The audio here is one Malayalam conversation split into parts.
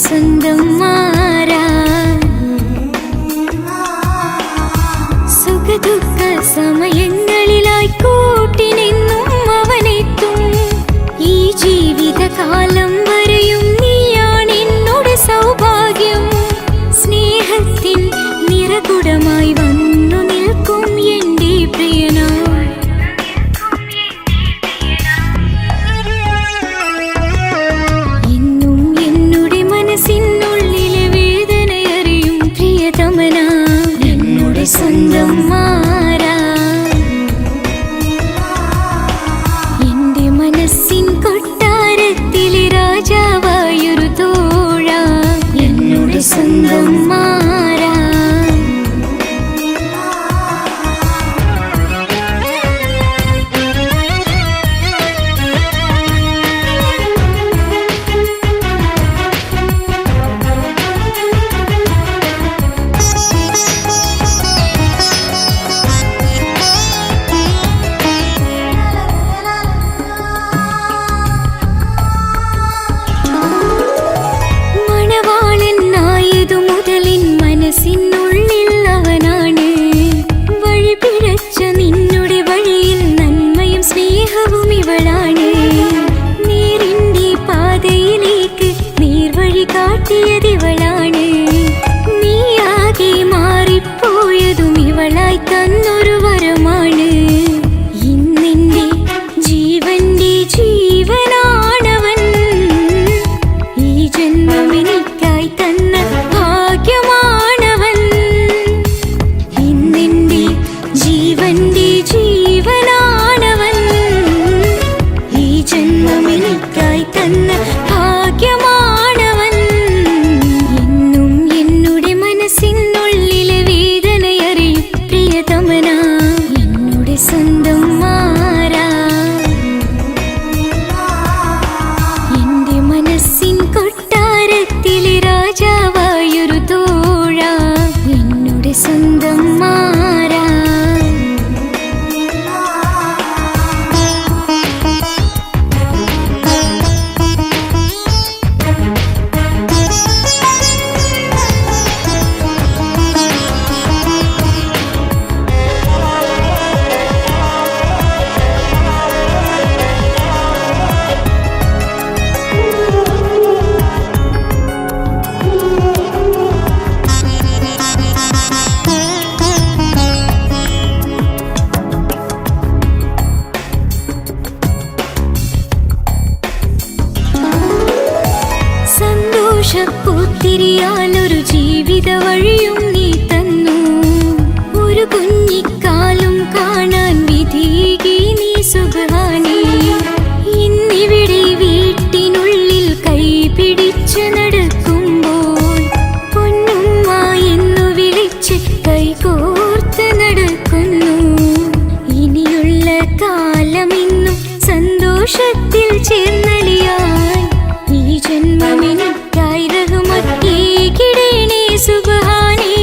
സ്വന്തം മാറാ സുഖദുഃഖ സമയങ്ങളിലായി കൂട്ടിനെന്നും അവനെത്തും. ഈ ജീവിതകാലം വരെയും നീയാണെന്നോട് സൗഭാഗ്യം. സ്നേഹത്തിൻ നിറകുടമായി വന്നു നിൽക്കും എൻ്റെ പ്രിയനാ. എന്നും എന്നുടെ മനസ്സിനുള്ളിലെ വേദനയറിയും പ്രിയതമനാ എന്നുടെ സ്വന്തം മാറാ. എൻ്റെ മനസ്സിൻ കൊട്ടാരത്തിലെ രാജാവായൊരു തോഴാ എന്നുടെ സ്വന്തം മാറാ. മനസ്സിനുള്ളിൽ അവനാണ് വഴി പിഴച്ച നിന്നുടെ വഴിയിൽ നന്മയും സ്നേഹവും ഇവളാണ്. നേരിന്റെ പാതയിലേക്ക് നേർവഴി കാട്ടിയതിവളാണ്. നീയാകെ മാറിപ്പോയതും ഇവളായി തന്നൊരു വരമാണ്. ഇന്നെന്റെ ജീവന്റെ ജീവനാണവൻ. ഈ ജന്മം എനിക്കായി തന്ന ഭാഗ്യമാണ്. ജീവന്റെ ജീവനാണവൻ. ഈ ജന്മം എനിക്കായി തന്ന ഭാഗ്യമാണവൻ. എന്നും എന്നുടെ മനസ്സിനുള്ളിലെ വേദനയറിയും പ്രിയതമനാ എന്നുടെ സ്വന്തം മാറാ. എൻ്റെ മനസ്സിൻ കൊട്ടാരത്തിലെ രാജാവായൊരു തോഴാ എന്നുടെ സ്വന്തം മാറാ. സന്തോഷപ്പൂത്തിരിയാലൊരു ജീവിത വഴിയും നീ തന്നു. ഒരു കുഞ്ഞിക്കാലും കാണാൻ വിധികി നീ സുബ്ഹാനേ. ഇന്നിവിടെ വീട്ടിനുള്ളിൽ കൈ പിടിച്ച് നടക്കുമ്പോൾ പൊന്നുമ്മ എന്നു വിളിച്ച് കൈകോർത്ത് നടക്കുന്നു. ഇനിയുള്ള കാലമെന്നും സന്തോഷത്തിൽ ചേർന്നലിയാൻ ഈ ജന്മമെനിക്കായി റഹ്മത്തേകിടേണേ സുബ്ഹാനേ.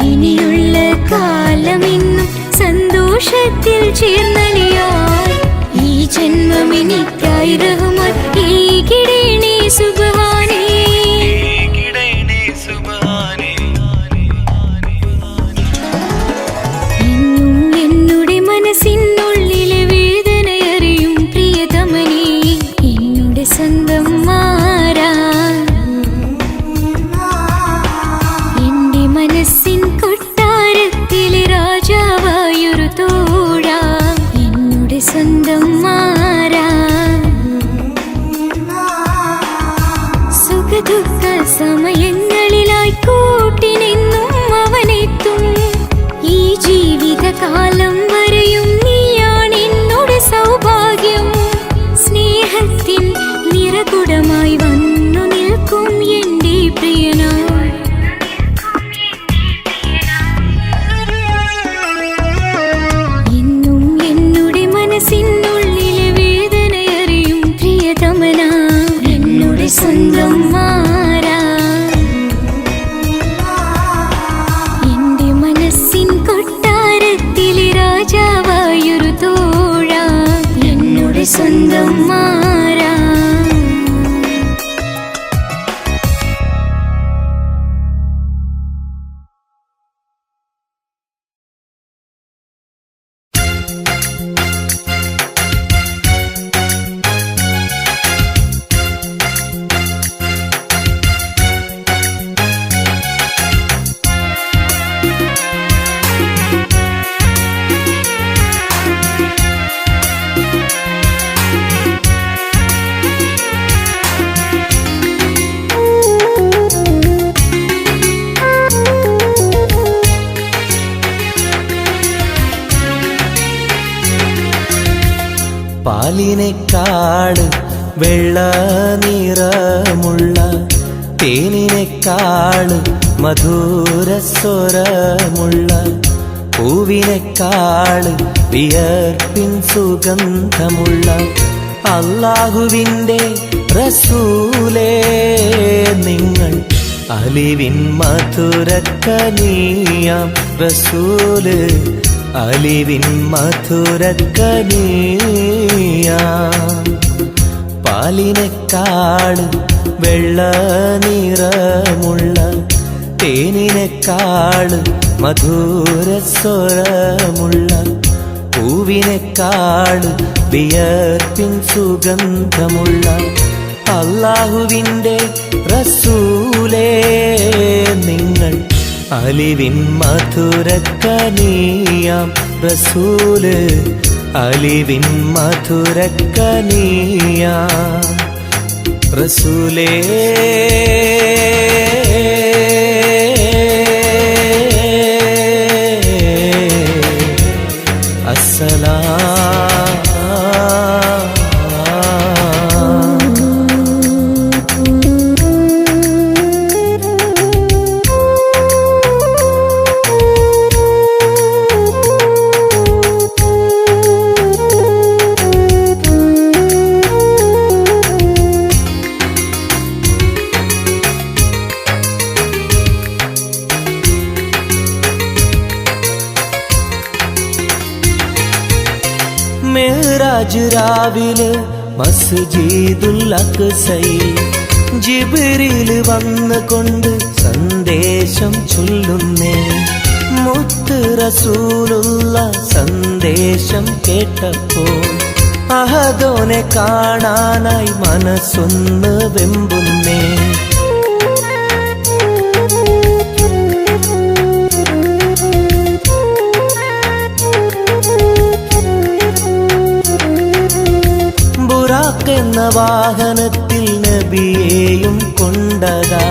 ഇനിയുള്ള കാലമെന്നും സന്തോഷത്തിൽ ചേർന്നലിയാൻ ഈ ജന്മമെനിക്കായി റഹ്മത്തേകിടേണേ സുബ്ഹാനേ. എന്നും എന്നുടെ മനസ്സിനുള്ളിലെ വേദനയറിയും പ്രിയതമനേ എന്നുടെ സ്വന്തം മാറാ. എൻ്റെ മനസ്സിൻ കൊട്ടാരത്തിലെ രാജാവായൊരു തോഴാ എന്നുടെ സ്വന്തം മാറാ. സുഖദുഃഖ സമയങ്ങളിലായി കൂട്ടിനെന്നും അവനെത്തും. ഈ ജീവിതകാലം വരെയും നീയാണെന്നോട് സൗഭാഗ്യം. സ്നേഹത്തിൻ നിറകുടമായി വന്നു നിൽക്കും എൻ്റെ പ്രിയനാ. എന്നും എന്നുടെ മനസ്സിനുള്ളിലെ വേദനയറിയും പ്രിയതമനാ എന്നുടെ സ്വന്തം മാറാ. എൻ്റെ മനസ്സിൻ കൊട്ടാരത്തിലെ രാജാവായൊരു തോഴാ എന്നുടെ സ്വന്തം മാറാ. പാലിനേക്കാള് വെള്ള നിറമുള്ള തേനിനേക്കാള് മധുരസ്വരമുള്ള പൂവിനേക്കാള് വിയർപ്പിൻ സുഗന്ധമുള്ള അല്ലാഹുവിൻ്റെ റസൂലേ നിങ്ങൾ അലിവിൻ മധുരക്കനിയാം റസൂല് അലിവിൻ മധുരക്കനിയാം പാലിനേക്കാള് വെള്ള നിറമുള്ള തേനിനേക്കാള് മധുരസ്വരമുള്ള പൂവിനേക്കാള് വിയർപ്പിൻ സുഗന്ധമുള്ള അല്ലാഹുവിൻ്റെ റസൂലേ നിങ്ങൾ അലിവിൻ മധുരക്കനിയാം റസൂല് അലിവിൻ മധുരക്കനിയാം റസൂലേ മെഹ്റാജ് രാവിലെ മസ്ജിദുൽ അഖ്സയിൽ ജിബ്രീൽ വന്നുകൊണ്ട് സന്ദേശം ചൊല്ലുന്നേ മുത്ത് റസൂലുള്ള സന്ദേശം കേട്ടപ്പോൾ അഹദോനെ കാണാനായി മനസ്സൊന്ന് വെമ്പുന്നേ എന്ന വാഹനത്തിൽ നബിയെയും കൊണ്ടതാ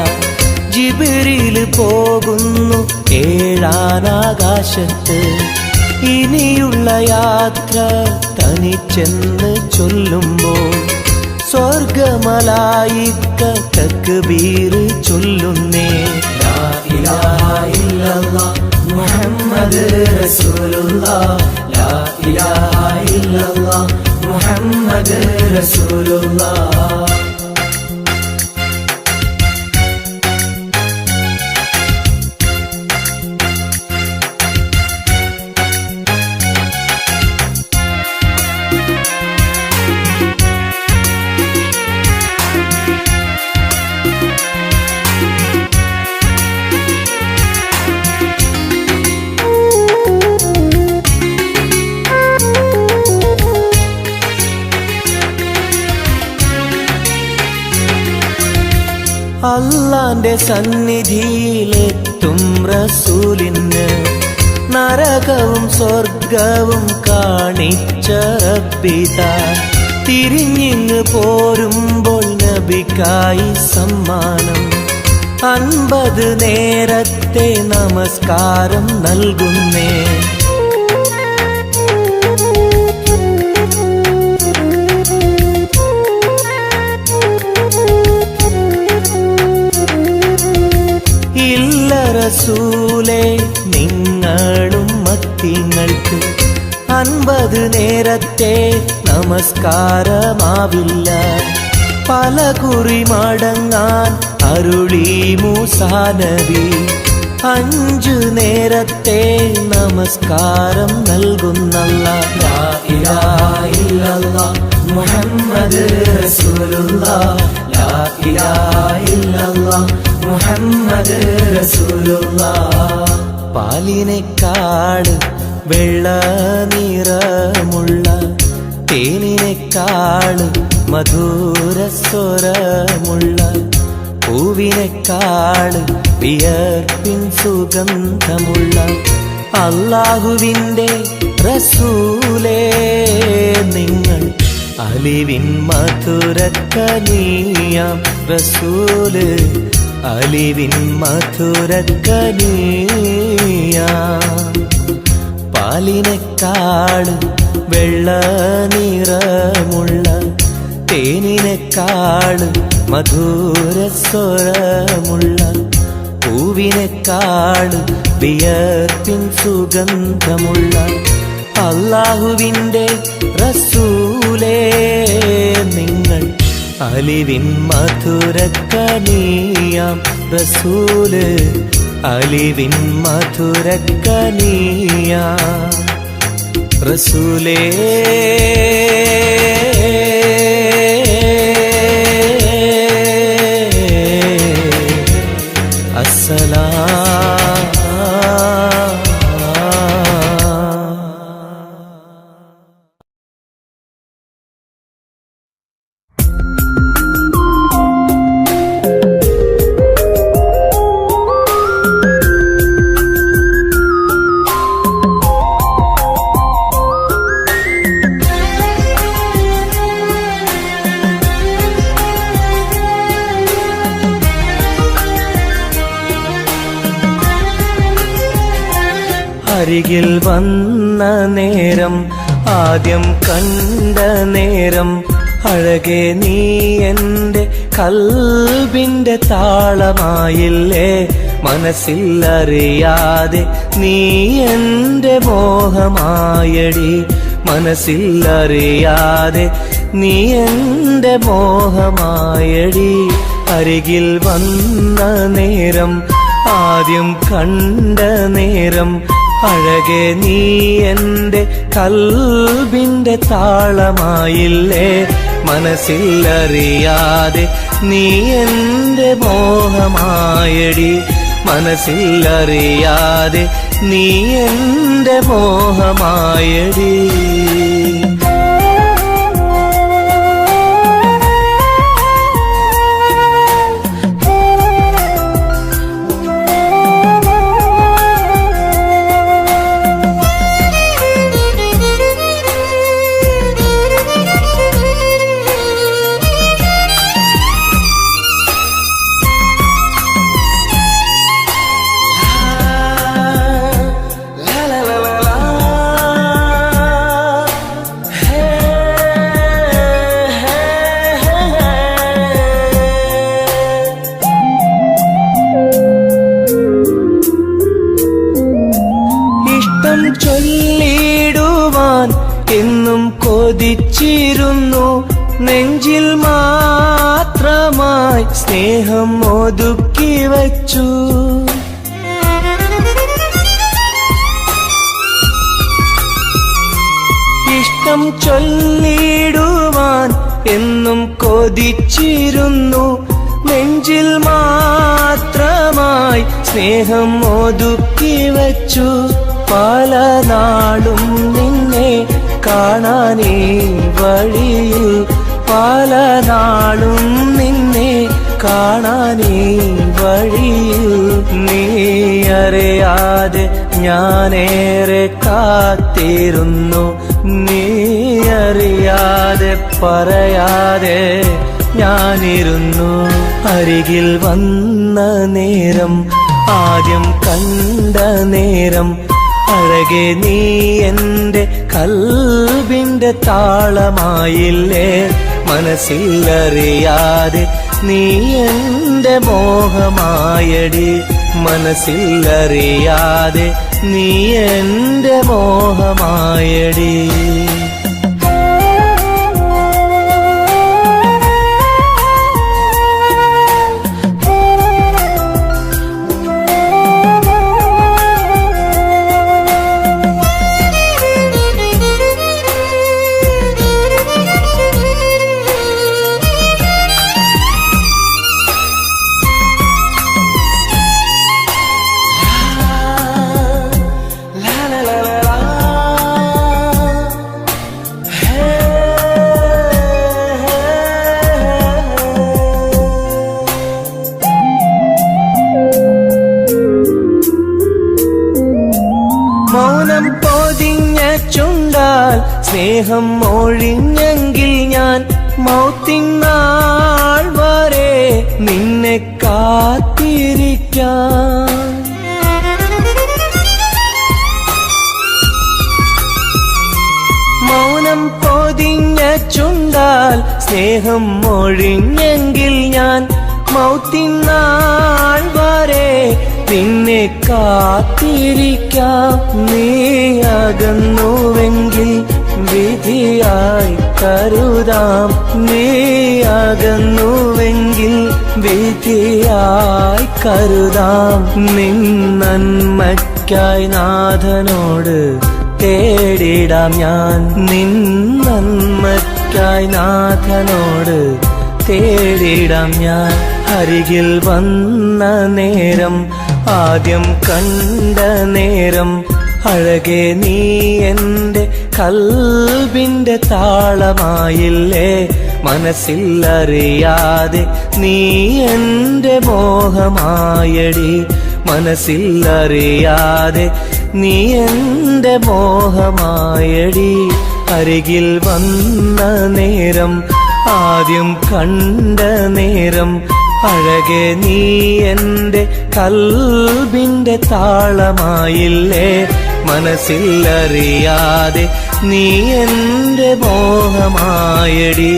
ജിബ്രീൽ പോകുന്നു ഏഴാനാകാശത്ത് ഇനിയുള്ള യാത്ര തനിച്ചെന്ന് ചൊല്ലുമ്പോൾ സ്വർഗമലായിക്ക തക്ബീർ ചൊല്ലുന്നേ ലാ ഇലാഹ ഇല്ലല്ലാഹ് മുഹമ്മദ് റസൂലുള്ളാഹ് ലാ ഇലാഹ ഇല്ലല്ലാഹ് മുഹമ്മദ് റസൂലുള്ളാഹ് അല്ലാന്റെ സന്നിധിയിലെത്തും റസൂലിന് നരകവും സ്വർഗവും കാണിച്ച റബ്ബിതാ തിരിഞ്ഞിങ്ങ് പോരുമ്പോൾ നബിക്കായി സമ്മാനം 50 നേരത്തെ നമസ്കാരം നൽകുന്നേ റസൂലേ നിങ്ങളും മത്തിങ്ങൾക്ക് 50 നേരത്തെ നമസ്കാരമാവില്ല പല കുറി മടങ്ങാൻ അരുളി മൂസാ നബി 5 നേരത്തെ നമസ്കാരം നൽകുന്നല്ലാഹ് ലാ ഇലാഹ ഇല്ലല്ലാഹ് മുഹമ്മദ് റസൂലുള്ളാഹ് ലാ ഇലാഹ ഇല്ലല്ലാഹ് മുഹമ്മദ് റസൂലുള്ളാഹ് പാലിനേക്കാള് വെള്ള നിറമുള്ള തേനിനേക്കാള് മധുരസ്വരമുള്ള പൂവിനേക്കാള് വിയർപ്പിൻ സുഗന്ധമുള്ള അല്ലാഹുവിൻ്റെ റസൂലേ നിങ്ങൾ അലിവിൻ മധുരക്കനിയാം റസൂല് അലിവിൻ മധുരക്കനിയാം പാലിനേക്കാള് വെള്ള നിറമുള്ള തേനിനെക്കാള് മധുരസ്വരമുള്ള പൂവിനെക്കാള് വിയർപ്പിൻ സുഗന്ധമുള്ള അല്ലാഹുവിൻ്റെ റസൂലേ നിങ്ങൾ അലിവിൻ മധുരക്കനിയാം റസൂല് അലിവിൻ മധുരക്കനിയാം റസൂലേ അരികിൽ വന്ന നേരം ആദ്യം കണ്ട നേരം അഴകെ നീ എൻ്റെ കൽബിൻ്റെ താളമായില്ലേ മനസ്സിലറിയാതെ നീ എൻ്റെ മോഹമായടി മനസ്സിലറിയാതെ നീ എൻ്റെ മോഹമായടി അരികിൽ വന്ന നേരം ആദ്യം കണ്ട നേരം അഴകെ നീ എൻ്റെ കൽബിൻ്റെ താളമായില്ലേ മനസ്സിലറിയാതെ നീ എൻ്റെ മോഹമായടി മനസ്സിലറിയാതെ നീ എൻ്റെ മോഹമായടി ചൊല്ലിടുവാൻ എന്നും കൊതിച്ചിരുന്നു നെഞ്ചിൽ മാത്രമായി സ്നേഹം ഒതുക്കി വച്ചു ഇഷ്ടം ചൊല്ലിടുവാൻ എന്നും കൊതിച്ചിരുന്നു നെഞ്ചിൽ മാത്രമായി സ്നേഹം ഒതുക്കി വച്ചു പല നാളും നിന്നെ കാണാനേ വഴിയിൽ പല നാളും നിന്നെ കാണാനേ വഴിയിൽ നീ അറിയാതെ ഞാനേറെ കാത്തിരുന്നു നീ അറിയാതെ പറയാതെ ഞാനിരുന്നു അരികിൽ വന്ന നേരം ആദ്യം കണ്ട നേരം അഴകെ നീ എൻ്റെ കൽബിൻ്റെ താളമായില്ലേ മനസ്സിലറിയാതെ നീ എൻ്റെ മോഹമായടി മനസ്സിലറിയാതെ നീ എൻ്റെ മോഹമായടി മൗനം പൊതിഞ്ഞ ചുണ്ടാൽ സ്നേഹം ഒഴിഞ്ഞെങ്കിൽ ഞാൻ മൗത്തിനാൾ വരെ നിന്നെ കാത്തിരിക്കാം ചുണ്ടാൽ സ്നേഹം ഒഴിഞ്ഞെങ്കിൽ ഞാൻ മൗത്തിനാൾ വരെ നിന്നെ കാത്തിരിക്കാം. നീ അകന്നുവെങ്കിൽ വിധിയായി കരുതാം. നീ അകന്നുവെങ്കിൽ വിധിയായി കരുതാം. നിൻ നന്മയ്ക്കായി നാഥനോട് തേടിടാം ഞാൻ. നിൻ നന്മയ്ക്കായി നാഥനോട് തേടിടാം ഞാൻ. അരികിൽ വന്ന നേരം, ആദ്യം കണ്ട നേരം, അഴകെ നീ എൻ്റെ കൽബിൻ്റെ താളമായില്ലേ. മനസ്സിലറിയാതെ നീ എൻ്റെ മോഹമായടി. മനസ്സിലറിയാതെ നീ എൻ്റെ മോഹമായടി. അരികിൽ വന്ന നേരം, ആദ്യം കണ്ട നേരം, അഴകെ നീ എൻ്റെ കൽബിൻ്റെ താളമായില്ലേ. മനസ്സിലറിയാതെ നീ എൻ്റെ മോഹമായടി.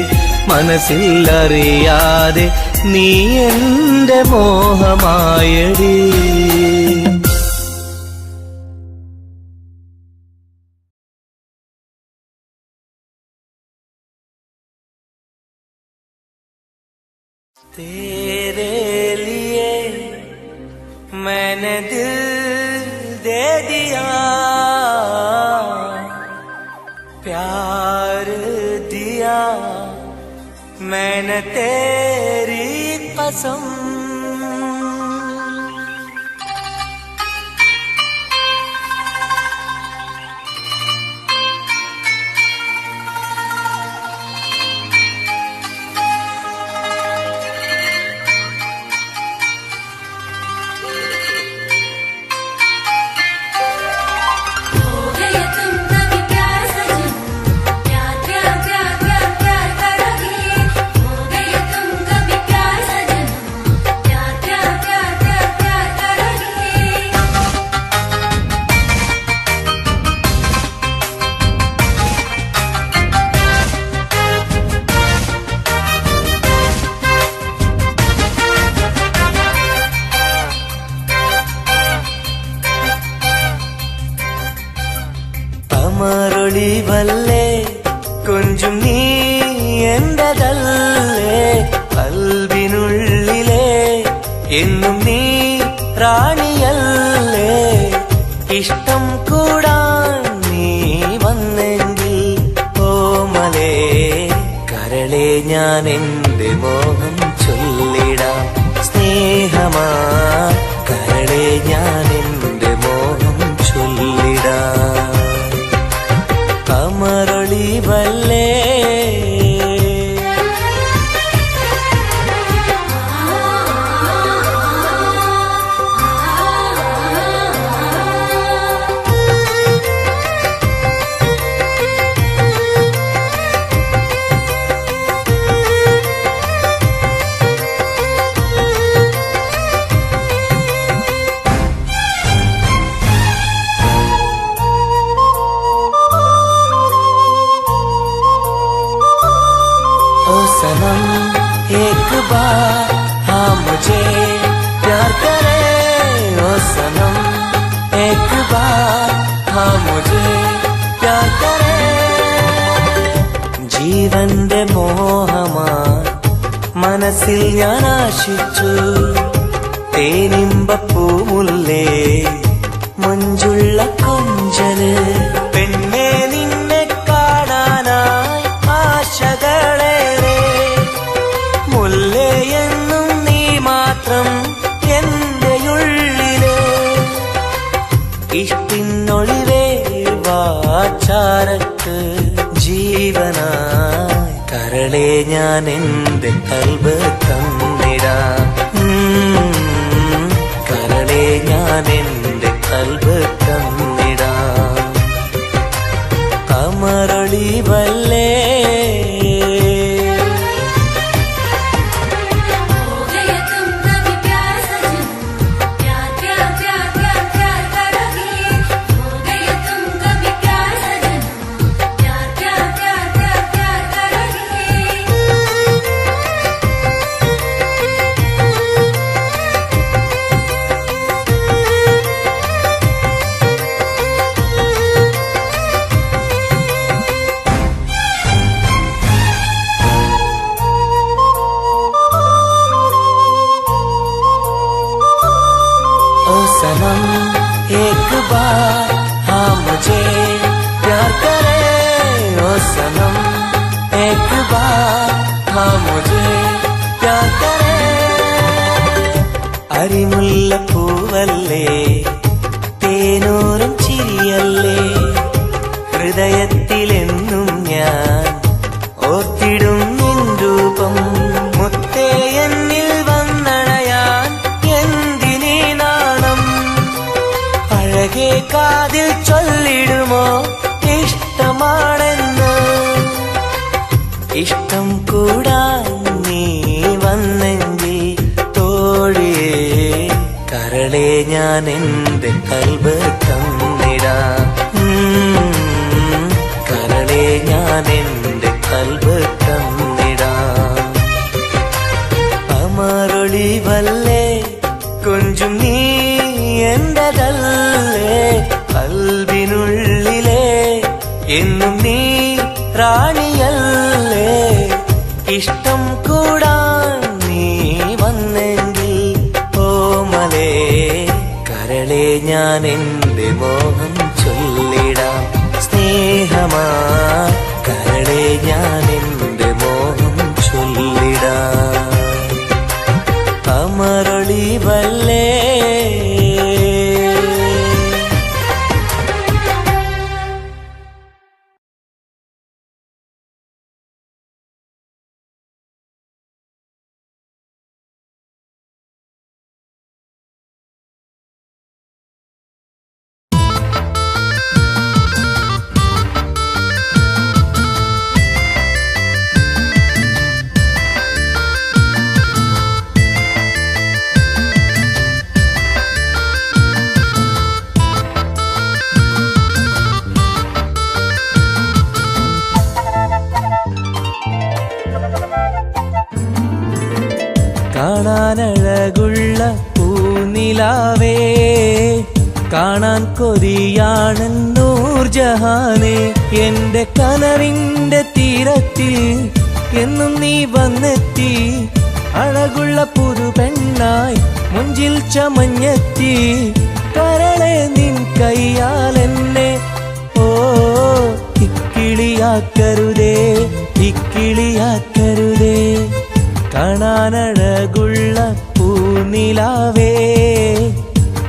മനസ്സിലറിയാതെ നീ എൻ്റെ മോഹമായടി. तेरे लिए मैंने दिल दे दिया, प्यार दिया मैंने तेरी कसम. അമരൊളിവല്ലേ കൊഞ്ചും നീ എന്റെതല്ലേ. കൽബിനുള്ളിലെ എന്നും നീ റാണിയല്ലേ. ഇഷ്ടം കൂടാൻ നീ വന്നെങ്കിൽ ഓമലേ കരളെ ഞാൻ എന്റെ മോഹം ചൊല്ലിടാം. സ്നേഹമാ കരളെ ഞാൻ എന്റെ മോഹം ചൊല്ലിടാം. അമരൊളിവല്ലേ सनम एक बार हाँ मुझे प्यार करे. ओ सनम एक बार हाँ मुझे प्यार करे. ജീവന്റെ മോഹമായി മനസ്സിൽ ഞാൻ ആശിച്ചു. തേനിമ്പപ്പൂമുല്ലേ മഞ്ചുള്ള കൊഞ്ചല്. പെണ്ണെ നിന്നെ കാണാനായി ആശകളേറെ. മുല്ലയെന്നും നീ മാത്രം എന്റെ ഉള്ളിലെ. ഇഷ്ടിനൊളിവേ വാചാരക്ക് ജീവനായി കരളെ ഞാൻ എന്റെ കൽബ് തന്നിടാം. കരളെ ഞാൻ എന്റെ കൽബ് തന്നിടാം. അമരൊളിവല്ലേ मुझे प्यार करे അരിമുല്ലപ്പൂവല്ലേ തേനൂറും ചിരിയല്ലേ ഹൃദയത്തിലെന്നും ഞാൻ ഓർത്തിടും നിൻ രൂപം മുത്തേ എന്നിൽ വന്നണയാൻ എന്തിനീ നാണം അഴകേ കാതിൽ ചൊല്ലിടുമോ ഇഷ്ടമാണെന്ന് ഇഷ്ടം കൂടാൻ നീ വന്നെങ്കിൽ തോഴിയേ കരളെ ഞാൻ എന്റെ കൽബ് തന്നിടാം കരളെ ഞാൻ എന്റെ കൽബ് തന്നിടാം അമരൊളിവല്ലേ കൊഞ്ചും നീ എന്റെതല്ലേ കൽബിനുള്ളിലെ എന്നും നീ റാണിയല്ലേ ഇഷ്ടം കൂടാൻ നീ വന്നെങ്കിൽ ഓമലേ കരളെ ഞാൻ എന്റെ മോഹം ചൊല്ലിടാം സ്നേഹമാ കരളെ ഞാൻ എന്റെ മോഹം ചൊല്ലിടാം അമരൊളിവല്ലേ കാണാനഴകുള്ള പൂനിലാവേ കാണാൻ കൊതിയാണ് നൂർജഹാനെ എന്റെ കനവിന്റെ തീരത്തിൽ എന്നും നീ വന്നെത്തി അഴകുള്ള പുതു പെണ്ണായി മുഞ്ചിൽ ചമഞ്ഞെത്തി കരളെ നിൻ കയ്യാൽ എന്നെ ഓ ഇക്കിളിയാക്കരുതേ ഇക്കിളിയാക്കരുതേ കാണാനഴകുള്ള പൂനിലാവേ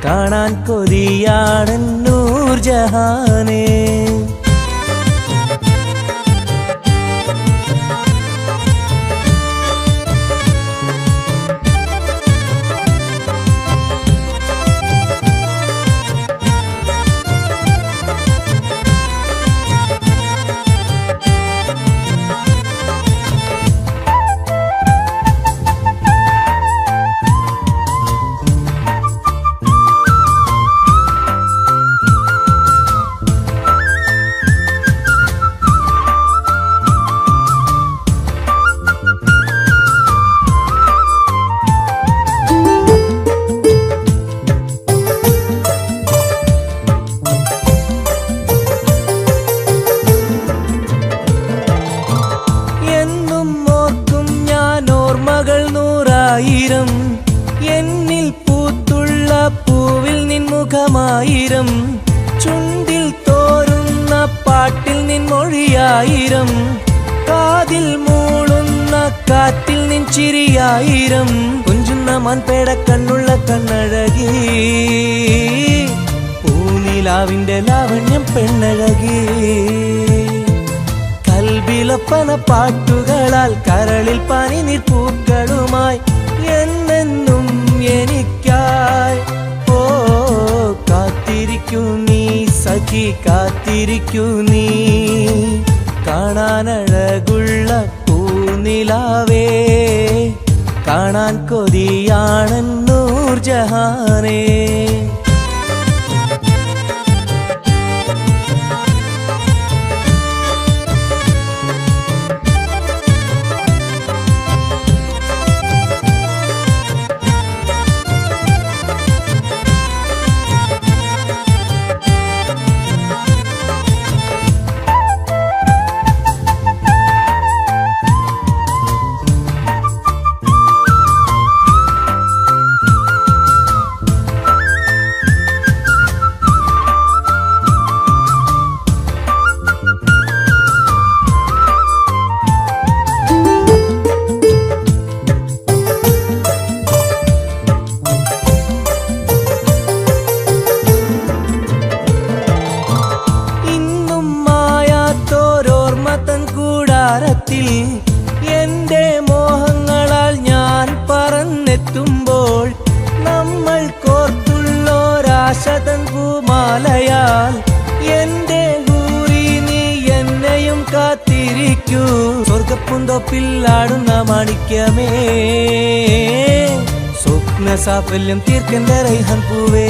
കാണാൻ കൊതിയാണ് നൂർജഹാനേ എന്നിൽ പൂത്തുള്ള പൂവിൽ നിൻമുഖമായിരം ചുണ്ടിൽ തോരുന്ന പാട്ടിൽ നിൻമൊഴിയായിരം കാതിൽ മൂളുന്ന കാറ്റിൽ നിൻ ചിരിയായിരം കുഞ്ചുന്ന മാൻപേട കണ്ണുള്ള കണ്ണഴകി പൂനിലാവിന്റെ ലാവണ്യം പെണ്ണഴകി കൽബിലൊപ്പന പാട്ടുകളാൽ കരളിൽ പനിനീർ പൂക്കളുമായി എന്നെന്നും എനിക്കായി ഓ കാത്തിരിക്കൂ നീ സഖി കാത്തിരിക്കൂ നീ കാണാനഴകുള്ള പൂനിലാവേ കാണാൻ കൊതിയാണ് നൂർജഹാനേ ആശതൻ പൂമാലയാൽ എന്റെ ഹൂറി നീ എന്നെയും കാത്തിരിക്കൂ. സ്വർഗപ്പുന്തൊപ്പിൽ ആടുന്ന മാണിക്യമേ, സ്വപ്ന സാഫല്യം തീർക്കെന്റെ റൈഹൻ പൂവേ.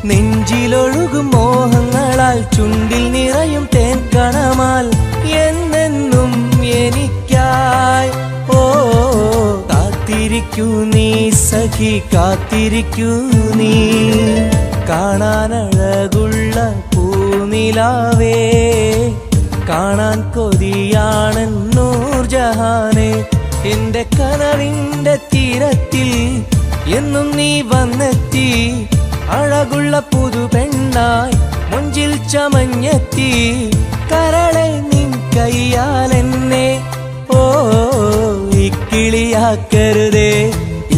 നെഞ്ചിലൊഴുകും മോഹങ്ങളാൽ ചുണ്ടിൽ നിറയും തേൻ കണമാൽ എന്നെന്നും എനിക്കായി ഓ കാത്തിരിക്കൂ നീ സഖി, കാത്തിരിക്കൂ നീ. കാണാനഴകുള്ള പൂനിലാവേ, കാണാൻ കൊതിയാണെൻ നൂർജഹാനെ. എന്റെ കനവിന്റെ തീരത്തിൽ എന്നും നീ വന്നെത്തി, അഴകുള്ള പുതു പെണ്ണായി മുഞ്ചിൽ ചമഞ്ഞെത്തി. കരളെ നിൻ കയ്യാൽ എന്നെ ഓ ഇക്കിളിയാക്കരുതേ,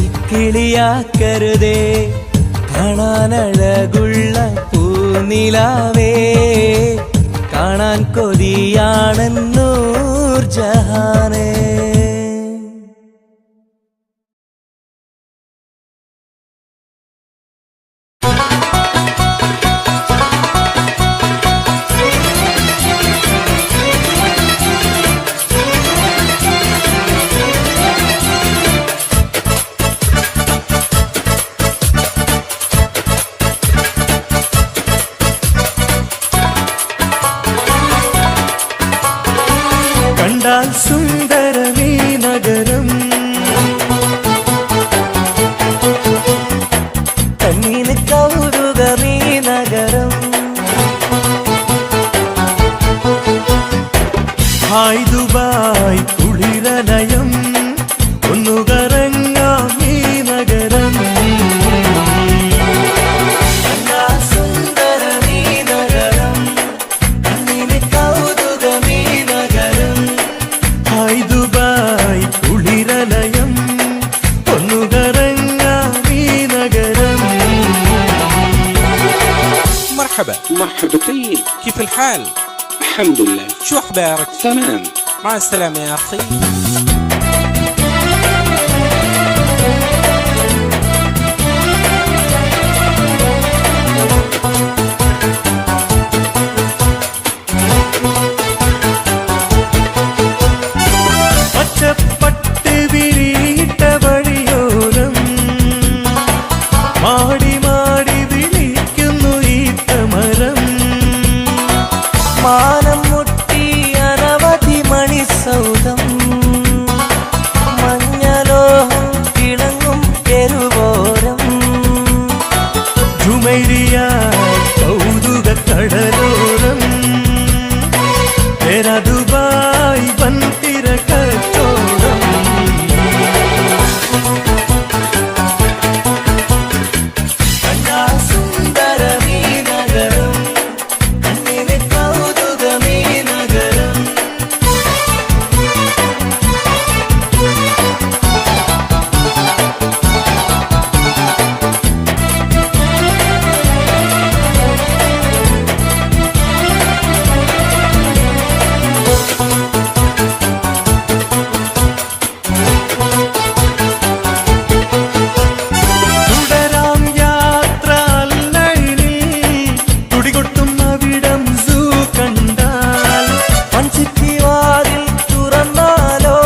ഇക്കിളിയാക്കരുതേ. കാണാനഴകുള്ള പൂനിലാവേ, കാണാൻ കൊതിയാണെൻ നൂർജഹാനെ. കണ്ടാൽ സുന്ദരമീ നഗരം, കണ്ണിന് കൗതുകമീ നഗരം. ഹായ് ദുബായ് കുളിരലയം, ഒന്നു കറങ്ങാം ഈ നഗരം. കണ്ടാൽ സുന്ദരമീ നഗരം, കണ്ണിന് കൗതുകമീ നഗരം. ഹായ് ദുബായ് കുളിരലയം, ഒന്നു കറങ്ങാം ഈ നഗരം. مرحبا. مرحبتين. كيف الحال؟ الحمد لله. شو أخبارك؟ تمام. مع السلامة يا أخي. പച്ചപ്പട്ട് വിരിയിട്ട വഴിയോരം മാടി മാടി വിളിക്കുന്നു ഈ തമരം. മാനം മുട്ടി അനവധി മണിസൗധം, മഞ്ഞലോഹം തിളങ്ങും തെരുവോരം. ജുമൈരിയ കൗതുക കടലോരം, ദുബായ് വൻതിര കച്ചോടം. കണ്ടാൽ സുന്ദരമീ നഗരം, കണ്ണിന് കൗതുകമീ നഗരം. തുടരാം യാത്ര അല്ലഴിൽ, തുടികൊട്ടും അവിടം സൂ കണ്ടാൽ. മൺചിറ്റി വാതിൽ തുറന്നാലോ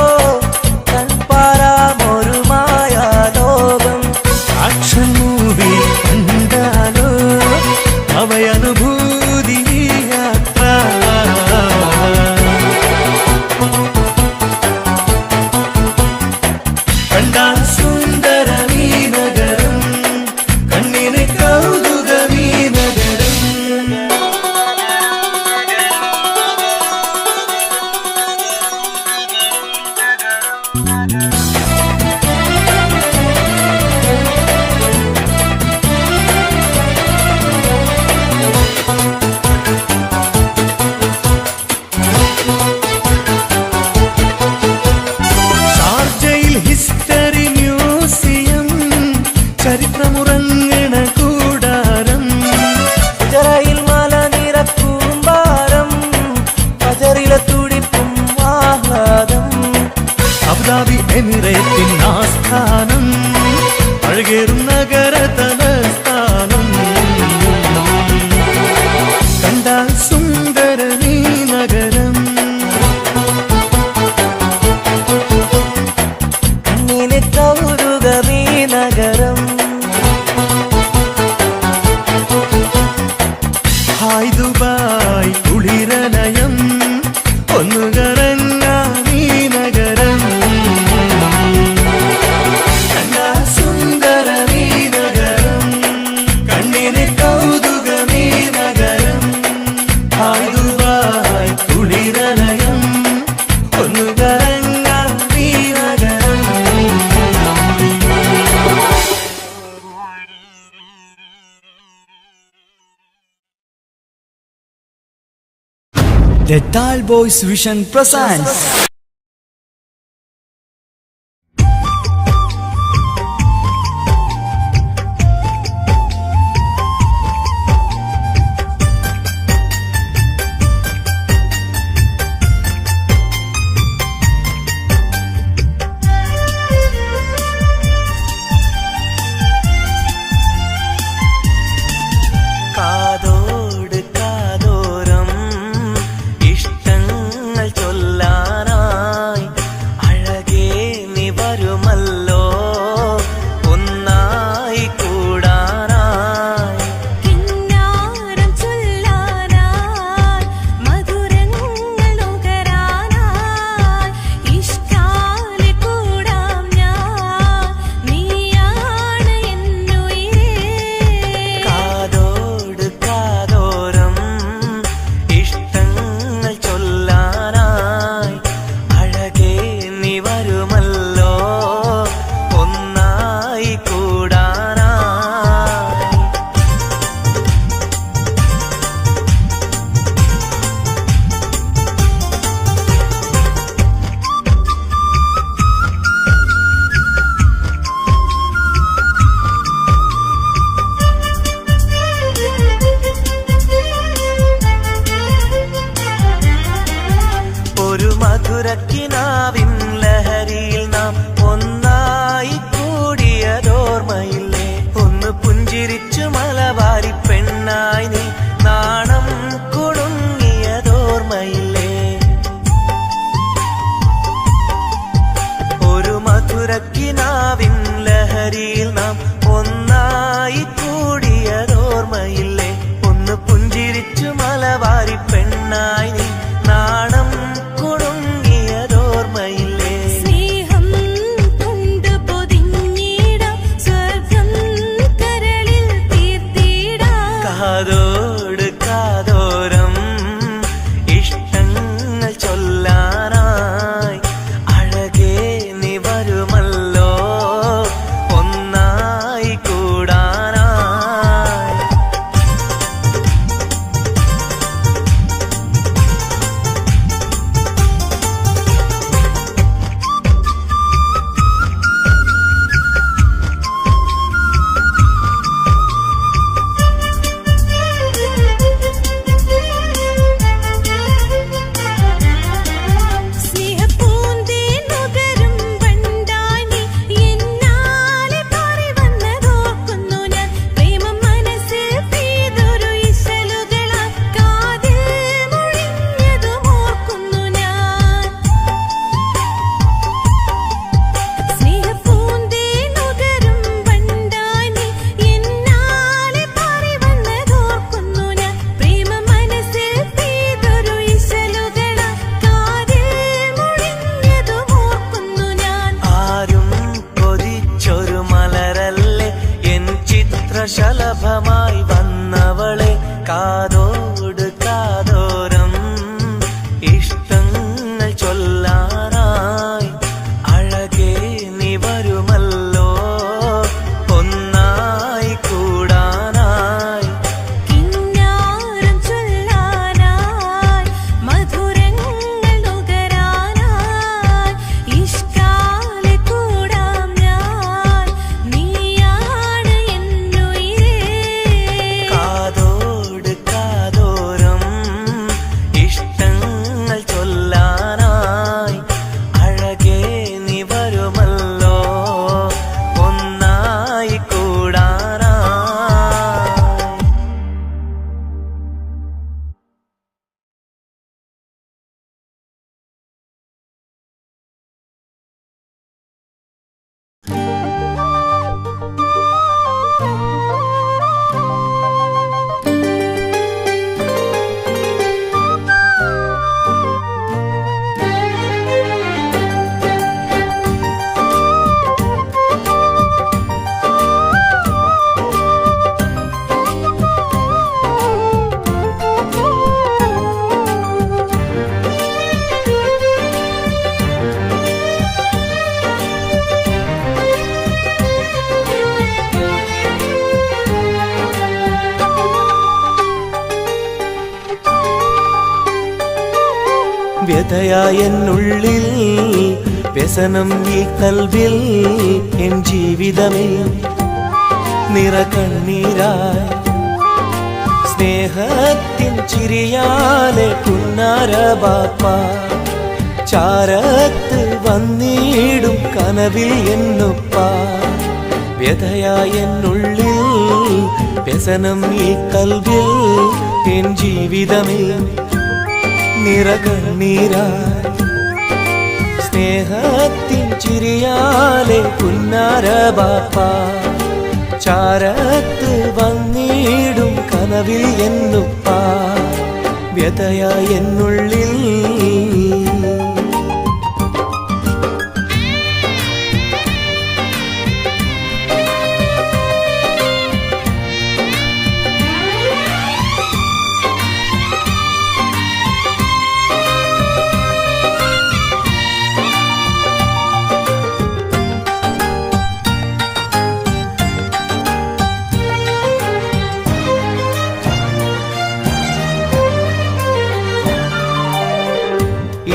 കൺപാരാമൊരു മായാലോകം. ആക്ഷൻ മൂവി കണ്ടാലോ അവയനുഭൂതി യാത്ര. കണ്ടാൽ സുന്ദരമീ നഗരം, കണ്ണിന് കൗതുകമീ നഗരം. ഷാർജയിൽ ഹിസ്റ്ററി മ്യൂസിയം, ചരിത്രമുറങ്ങണ കൂടാരം. ഗുജറയിൽ മലനിര കൂമ്പാരം, ഫജറിലെ തുടിപ്പും ആഹ്ലാദം. Abu Dhabi The Tal Boys Vision presents കാതോട് കാതോരം ഇഷ്ടങ്ങൾ ചൊല്ലാനായി അഴകേ നീ വരുമല്ലോ ഒന്നായി കൂടാനായി കിന്നാരം ചൊല്ലാനായി മധുരങ്ങൾ നുകരാനായി ഇഷ്ടാലെ കൂടാം ഞാൻ നീയാണ് എന്നുയിരേ കാതോട് കാതോരം ഇഷ്ടങ്ങൾ ചൊല്ലാനായി അഴകേ നീ വരുമല്ലോ ഒന്നായി കൂടാനായി ഒരു മധുരക്കിനാവിൻ ലഹരിയിൽ നാം ഒന്നായി കൂടിയതോർമ്മയില്ലേ ഒന്ന് പുഞ്ചിരിച്ചു മലബാരി പെണ്ണായി നീ നാണം കുടുങ്ങിയതോർമ്മയില്ലേ ഒരു മധുരക്കിനാവിൻ ലഹരിയിൽ നാം ഒന്നായി കൂടിയതോർമ്മയില്ലേ ഒന്ന് പുഞ്ചിരിച്ചു മലബാരി പെണ്ണായി നീ നാണം കുടുങ്ങിയതോർമ്മയില്ലേ സ്നേഹം കൊണ്ട് പൊതിഞ്ഞിടാം സ്വർഗം കരളിൽ തീർത്തിടാം കാതോട് കാതോരം ഇഷ്ടങ്ങൾ ചൊല്ലാനായി അഴകേ നീ വരുമല്ലോ ഒന്നായി കൂടാനായി സ്നേഹപ്പൂന്തേൻ നുകരും വണ്ടായി നീ എന്നാലെ പാറി വന്നതോർക്കുന്നു ഞാൻ പ്രേമം മനസ്സിൽ പെയ്തൊരു ഇശലുകളാൽ കാതിൽ മുഴിഞ്ഞതും ഓർക്കുന്നു ഞാൻ സ്നേഹപ്പൂന്തേൻ നുകരും വണ്ടായി നീ എന്നാലെ പാറി വന്നതോർക്കുന്നു ഞാൻ പ്രേമം മനസ്സിൽ പെയ്തൊരു ഇശലുകളാൽ കാതിൽ മുഴിഞ്ഞതും ഓർക്കുന്നു ഞാൻ ആരും കൊതിച്ചൊരു മലരല്ലേ എൻ ചിത്രശലഭമായി വന്നവളെ കാതോട് കാതോരം ഇഷ്ടങ്ങൾ ചൊല്ലാനായി അഴകേ നീ വരുമല്ലോ ഒന്നായി കൂടാനായി കിന്നാരം ചൊല്ലാനായി മധുരങ്ങൾ നുകരാനായി ഇഷ്ടാലെ കൂടാം ഞാൻ നീയാണ് എന്നുയിരേ വ്യഥയായെന്നുള്ളിൽ വ്യസനം ഈ കൽവിൽ എൻ ജീവിതമേ നിറകണ്ണീരായി സ്നേഹത്തിൻ ചിരിയാലെ പുന്നാര ബാപ്പ ചാരത്ത് വന്നിടും കനവിൽ എന്നുപ്പ വ്യഥയായെന്നുള്ളിൽ വ്യസനം ഈ കൽവിൽ എൻ ജീവിതമേ നിറകണ്ണീരായി സ്നേഹത്തിൻ ചിരിയാലെ പുന്നാര ബാപ്പ ചാരത്ത് വന്നിടും കനവിൽ എന്നുപ്പ വ്യഥയായെന്നുള്ളിൽ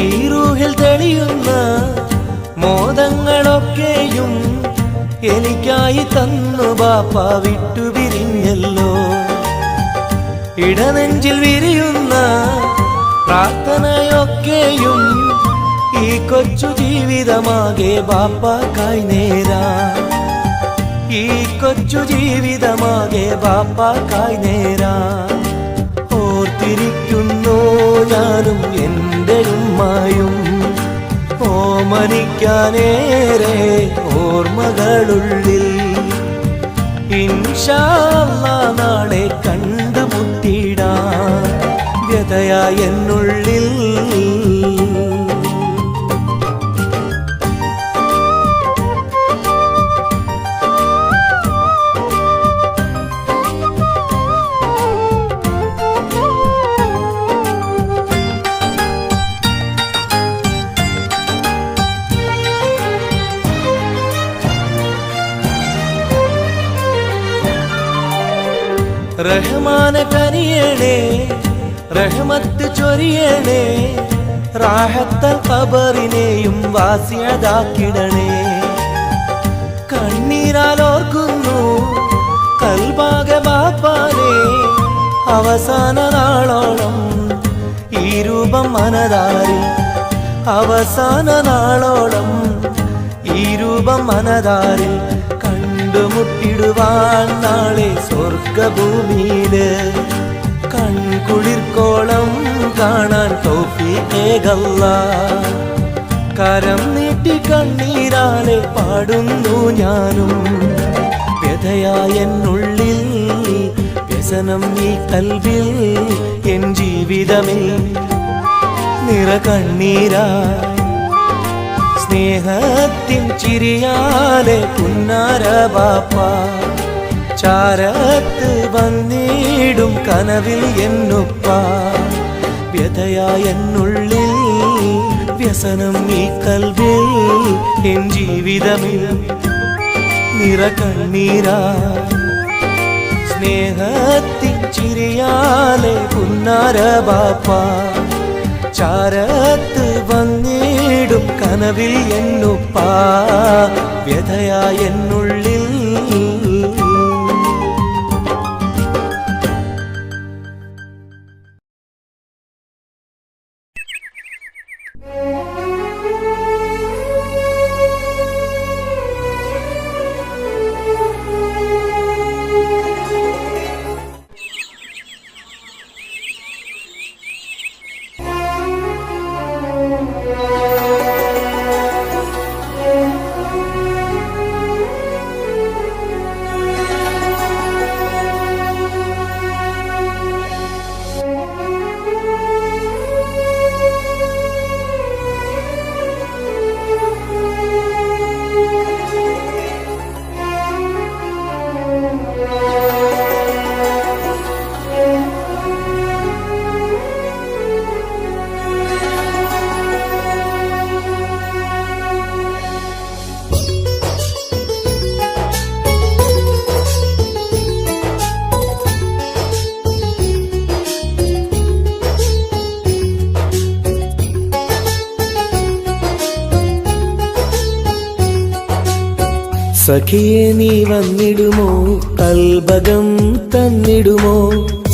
ഈ റൂഹിൽ തെളിയുന്ന മോദങ്ങളൊക്കെയും എനിക്കായി തന്നു ബാപ്പ വിട്ടുപിരിഞ്ഞല്ലോ ഇടനെഞ്ചിൽ വിരിയുന്ന പ്രാർത്ഥനയൊക്കെയും ഈ കൊച്ചു ജീവിതമാകെ ബാപ്പാക്കായി നേരാ ഈ കൊച്ചു ജീവിതമാകെ ബാപ്പാക്കായി നേരാ ഓർത്തിരിക്കുന്നു ഞാനും എൻ്റെ ഉമ്മായും ഓമനിക്കാനേറെ ഓർമ്മകളുള്ളിൽ ഇൻഷാ അല്ലാഹ് നാളെ കണ്ടുമുട്ടിടാം വ്യഥയായെന്നുള്ളിൽ റഹ്മാന കനിയണേ റഹ്മത്ത് ചൊരിയണേ റാഹത്തൽ ഖബറിനെയും വാസിയതാക്കിടണേ കണ്ണീരാൽ ഓർക്കുന്നു കൽബാകെ ബാപ്പാനെ അവസാന നാളോളം ഈ രൂപം മനതാരിൽ അവസാന നാളോളം ഈ രൂപം മനതാരിൽ കണ്ടുമുട്ടിടുവാൻ നാളെ സ്വർഗഭൂമിയില് കൺകുളിർക്കോളം കാണാൻ തൗഫീഖേകല്ലാഹ് കരം നീട്ടി കണ്ണീരാലെ പാടുന്നു ഞാനും വ്യഥയായെന്നുള്ളിൽ വ്യസനം ഈ കൽവിൽ എൻ ജീവിതമേ നിറകണ്ണീരായി സ്നേഹത്തിൻ ചിരിയാലെ പുന്നാര ബാപ്പ ചാരത്ത് വന്നിടും കനവിൽ എന്നുപ്പ വ്യഥയായെന്നുള്ളിൽ വ്യസനം ഈ കൽവിൽ എൻ ജീവിതമേ നിറകണ്ണീരായി സ്നേഹത്തിൻ ചിരിയാലെ പുന്നാര ബാപ്പ ചാരത്ത് വന്നിടും കനവിൽ എന്നുപ്പ വ്യഥയായെന്നുള്ളിൽ സഖിയെ നീ വന്നിടുമോ കൽബകം തന്നിടുമോ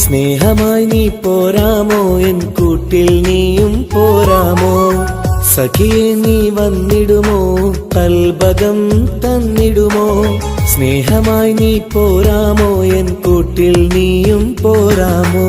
സ്നേഹമായി നീ പോരാമോ എൻ കൂട്ടിൽ നീയും പോരാമോ സഖിയെ നീ വന്നിടുമോ കൽബകം തന്നിടുമോ സ്നേഹമായി നീ പോരാമോ എൻ കൂട്ടിൽ നീയും പോരാമോ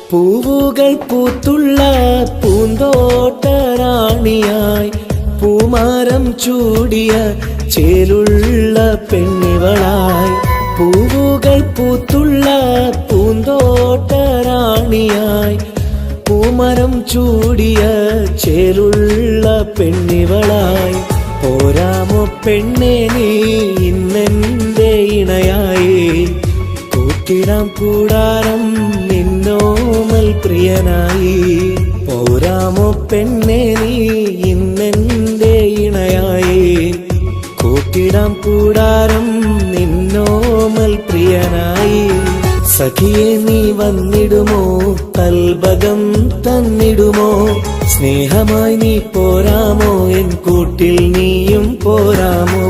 പൂവുകൾ പൂത്തുള്ള പൂന്തോട്ടറാണിയായി പൂമാരം ചൂടിയ ചേലുള്ള പെണ്ണിവളായി പൂവുകൾ പൂത്തുള്ള പൂന്തോട്ടറാണിയായി പൂമരം ചൂടിയ ചേലുള്ള പെണ്ണിവളായി പോരാമോ പെണ്ണെ നീ ഇന്നെന്റെ ഇണയായി കൂട്ടിടാം കൂടാരം നിന്നോമൽ പ്രിയനായി പോരാമോ പെണ്ണെ നീ ഇന്നെന്റെ ഇണയായി കൂട്ടിടാം കൂടാരം നിന്നോമൽ പ്രിയനായി സഖിയെ നീ വന്നിടുമോ കൽബകം തന്നിടുമോ സ്നേഹമായി നീ പോരാമോ എൻ കൂട്ടിൽ നീയും പോരാമോ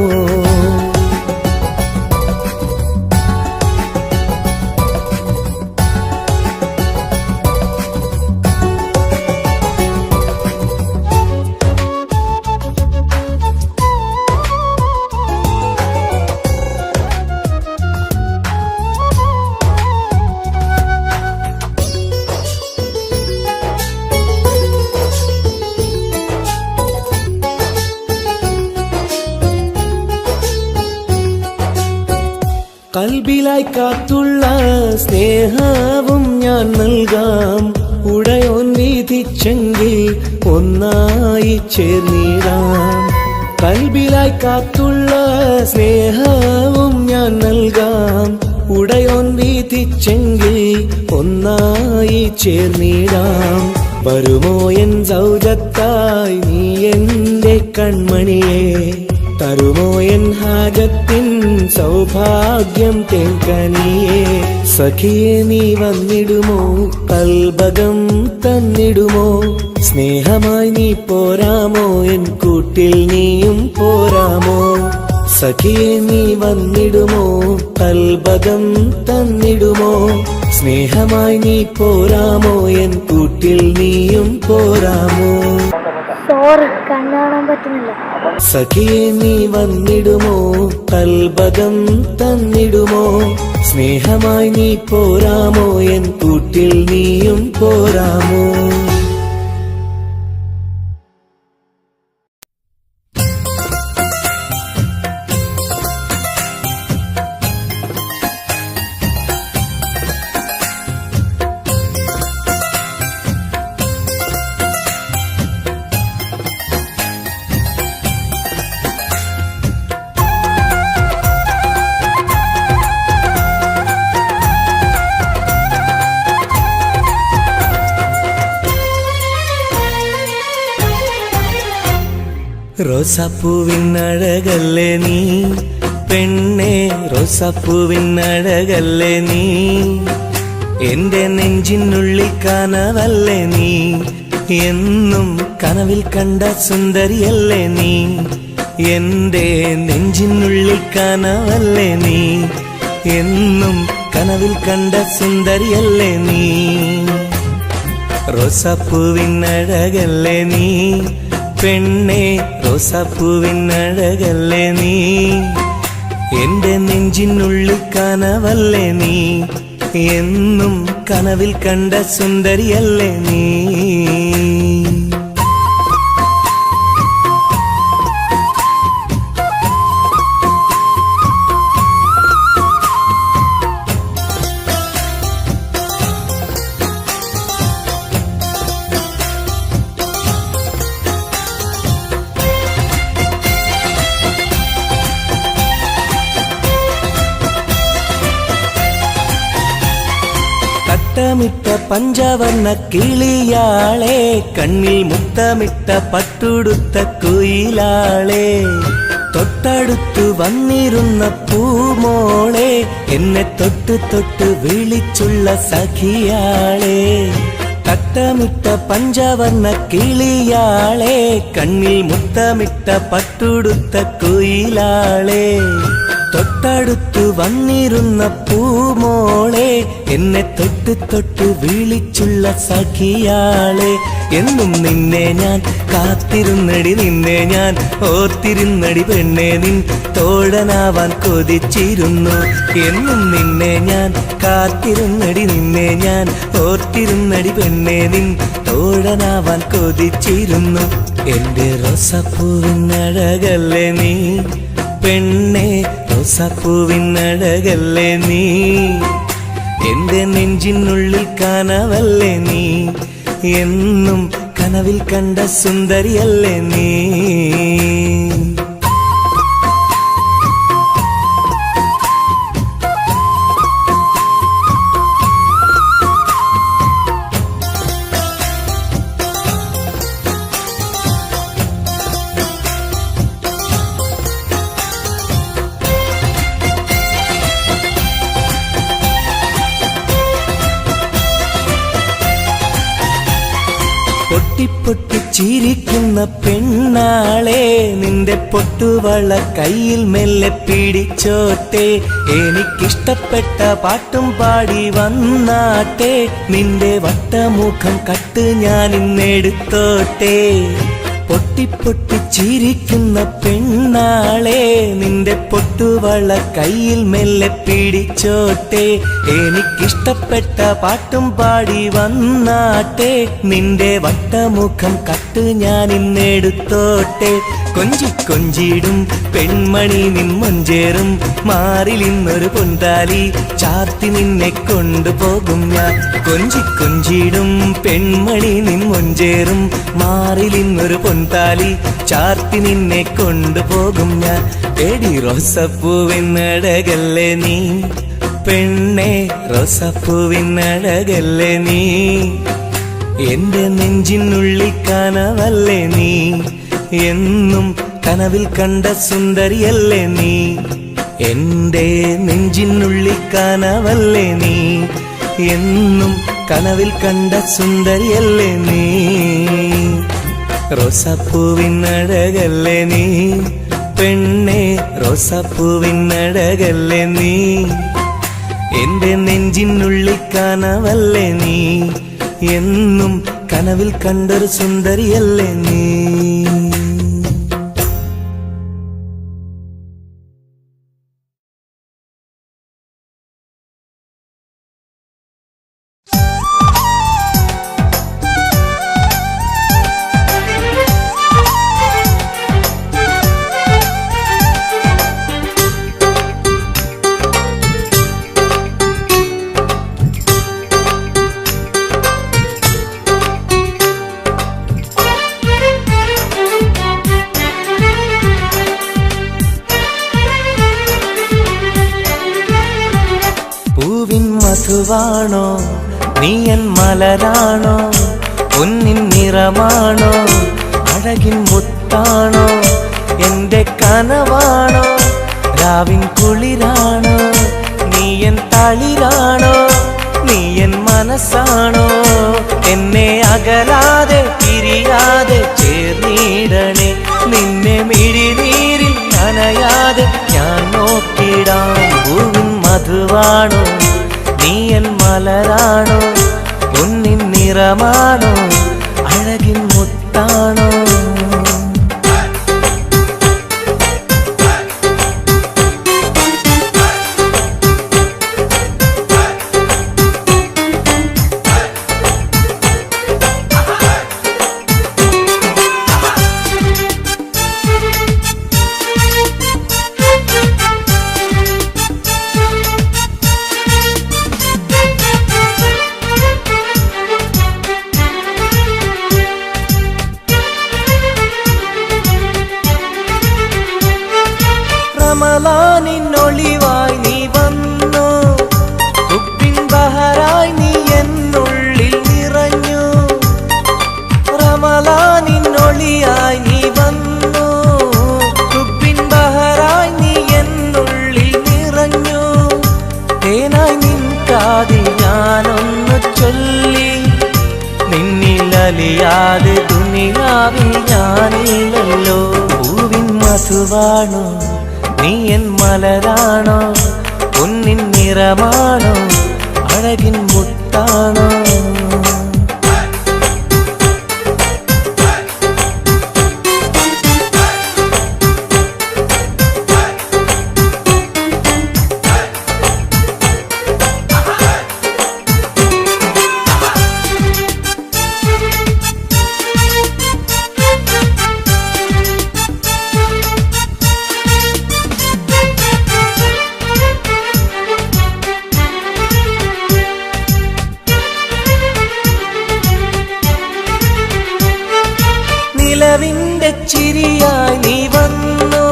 കൽബിലായി കാത്തുള്ള സ്നേഹവും ഞാൻ നൽകാം ഉടയോൻ വിധിച്ചെങ്കിൽ ഒന്നായി ചേർന്നിടാം കൽബിലായി കാത്തുള്ള സ്നേഹവും ഞാൻ നൽകാം ഉടയോൻ വിധിച്ചെങ്കിൽ ഒന്നായി ചേർന്നിടാം വരുമോ എൻ സൗജത്തായി നീ എന്റെ കൺമണിയെ തരുമോ എൻ ഹാജത്തിൻ സൗഭാഗ്യം തേങ്കനിയേ സഖിയെ നീ വന്നിടുമോ കൽബകം തന്നിടുമോ സ്നേഹമായി നീ പോരാമോ എൻ കൂട്ടിൽ നീയും പോരാമോ സഖിയെ നീ വന്നിടുമോ കൽബകം തന്നിടുമോ സ്നേഹമായി നീ പോരാമോ എൻ കൂട്ടിൽ നീയും പോരാമോ സോറി കണ്ണു കാണാൻ പറ്റുന്നില്ല സഖിയെ നീ വന്നിടുമോ കൽബകം തന്നിടുമോ സ്നേഹമായി നീ പോരാമോ എൻ കൂട്ടിൽ നീയും പോരാമോ റോസാപ്പൂവിനഴകല്ലേ നീ പെണ്ണേ റോസാപ്പൂവിനഴകല്ലേ നീ എന്റെ നെഞ്ചിനുള്ളിൽ കനവല്ലേ നീ എന്നും കനവിൽ കണ്ട സുന്ദരിയല്ലേ നീ എന്റെ നെഞ്ചിനുള്ളിൽ കനവല്ലേ നീ എന്നും കനവിൽ കണ്ട സുന്ദരിയല്ലേ നീ റോസാപ്പൂവിനഴകല്ലേ നീ പെണ്ണേ റോസാപ്പൂവിനഴകല്ലേ നീ എന്റെ നെഞ്ചിനുള്ളിൽ കനവല്ലേ നീ എന്നും കനവിൽ കണ്ട സുന്ദരിയല്ലേ നീ തട്ടമിട്ട പഞ്ചവർണ്ണ കിളിയാളെ കണ്ണിൽ മുത്തമിട്ട പട്ടുടുത്ത കുയിലാളെ തൊട്ടടുത്തു വന്നിരുന്ന പൂമോളെ എന്നെ തൊട്ട് തൊട്ട് വിളിച്ചുള്ള സഖിയാളെ തട്ടമിട്ട പഞ്ചവർണ്ണ കിളിയാളെ കണ്ണിൽ മുത്തമിട്ട പട്ടുടുത്ത കുയിലാളെ തൊട്ടടുത്തു വന്നിരുന്ന പൂമോളെ എന്നെ തൊട്ട് തൊട്ട് വിളിച്ചുള്ള സഖിയാളെ എന്നും നിന്നെ ഞാൻ കാത്തിരുന്നടി നിന്നെ ഞാൻ ഓർത്തിരുന്നടി പെണ്ണെ നിൻ തോഴനാവാൻ കൊതിച്ചിരുന്നു എന്നും നിന്നെ ഞാൻ കാത്തിരുന്നടി നിന്നെ ഞാൻ ഓർത്തിരുന്നടി പെണ്ണെ നിൻ തോഴനാവാൻ കൊതിച്ചിരുന്നു എന്റെ റോസാപ്പൂവിനഴകല്ലേ നീ പെണ്ണെ റോസാപ്പൂവിനഴകല്ലേ നീ എന്റെ നെഞ്ചിനുള്ളിൽ കനവല്ലേ നീ എന്നും കനവിൽ കണ്ട സുന്ദരിയല്ലേ നീ പൊട്ടിപ്പൊട്ടി ചിരിക്കുന്ന പെണ്ണാളെ നിന്റെ പൊട്ടുവള കയ്യിൽ മെല്ലെ പിടിച്ചോട്ടെ എനിക്കിഷ്ടപ്പെട്ട പാട്ടും പാടി വന്നാട്ടെ നിന്റെ വട്ടമുഖം കട്ട് ഞാൻ ഇന്നെടുത്തോട്ടെ പൊട്ടിപ്പൊട്ടി ചിരിക്കുന്ന പെണ്ണാളെ നിന്റെ പൊട്ടുവള കയ്യിൽ മെല്ലെ പിടിച്ചോട്ടെ എനിക്കിഷ്ടപ്പെട്ട പാട്ടും പാടി വന്നാട്ടെ നിന്റെ വട്ടമുഖം കട്ട് ഞാൻ ഇന്നെടുത്തോട്ടെ കൊഞ്ചി കൊഞ്ചിടും പെൺമണി നിൻ മൊഞ്ചേറും മാറിൽ ഇന്നൊരു പൊന്താലി ചാർത്തി നിന്നെ കൊണ്ടുപോകും ഞാൻ കൊഞ്ചി കൊഞ്ചിടും പെൺമണി നിൻ മൊഞ്ചേറും മാറിൽ ഇന്നൊരു പൊന്താലി ചാർത്തി നിന്നെ കൊണ്ടുപോകും ഞാൻ എടി റോസപ്പൂവിനഴകല്ലേ നീ പെണ്ണെ റോസപ്പൂവിനഴകല്ലേ നീ എന്റെ നെഞ്ചിനുള്ളിൽ കനവല്ലേ നീ എന്നും കനവിൽ കണ്ട സുന്ദരിയല്ലേ നീ എന്റെ നെഞ്ചിനുള്ളിൽ കനവല്ലേ നീ എന്നും കനവിൽ കണ്ട സുന്ദരിയല്ലേ നീ റോസാപ്പൂവിനഴകല്ലേ നീ പെണ്ണെ റോസാപ്പൂവിനഴകല്ലേ നീ എന്റെ നെഞ്ചിനുള്ളിൽ കനവല്ലേ നീ എന്നും കനവിൽ കണ്ടൊരു സുന്ദരിയല്ലേ നീ മധുവാണോ നീയൻ മലരാണോ പൊന്നിൻ നിറമാണോ അഴകിൻ മുത്താണോ എന്റെ കനവാണോ രാവിൻ കുളിരാണോ നീയൻ തളിരാണോ നീയൻ മനസ്സാണോ എന്നെ അകലാതെ പിരിയാതെ ചേർന്നിടണേ നിന്നെ മിഴിനീരിൽ നനയാതെ ഞാൻ നോക്കിടാം പൂവിൻ മധുവാണോ നീയൻ മലരാണോ പൊന്നിൻ നിറമാണോ അഴകിൻ മുത്താണോ നീയലിയാതെ ദുനിയാവിൽ ഞാനില്ലല്ലോ. പൂവിൻ മധുവാണോ നീ എൻ മലരാണോ, പൊന്നിൻ നിറമാണോ അഴകിൻ മുത്താണോ. നിലവിന്റെ ചിരിയായി നീ വന്നു,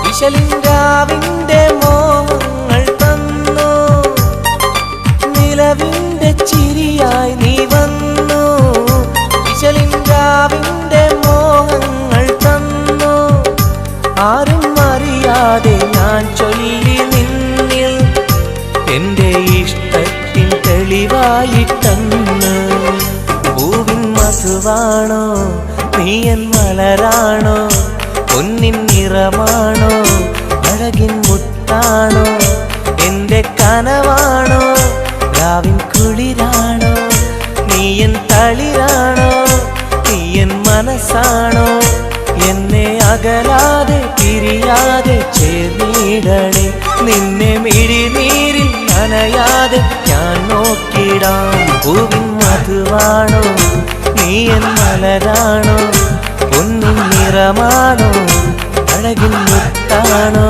വിശലിൻരാവിന്റെ മോഹങ്ങൾ തന്നു. നിലവിന്റെ ചിരിയായി നീ വന്നു, വിശലിൻരാവിന്റെ മോഹങ്ങൾ തന്നു. ആരും അറിയാതെ ഞാൻ ചൊല്ലി നിന്നിൽ എന്റെ ഇഷ്ടത്തിൻ തെളിവായിട്ടന്ന്. പൂവിൻ മധുവാണോ നീ എൻ മലരാണോ, പൊന്നിൻ നിറമാണോ അഴകിൻ മുത്താണോ. എന്റെ കനവാണോ രാവിൻ കുളിരാണോ, നീ എൻ തളിരാണോ, നീ എൻ മനസ്സാണോ. എന്നെ അകലാതെ പിരിയാതെ ചേർന്നിടണേ, നിന്നെ മിഴിനീരിൽ നനയാതെ ഞാൻ നോക്കിടാം. പൂവിൻ മധുവാണോ നീ എൻ മലരാണോ, പൊന്നിൻ നിറമാണോ അഴകിൻ മുത്താണോ.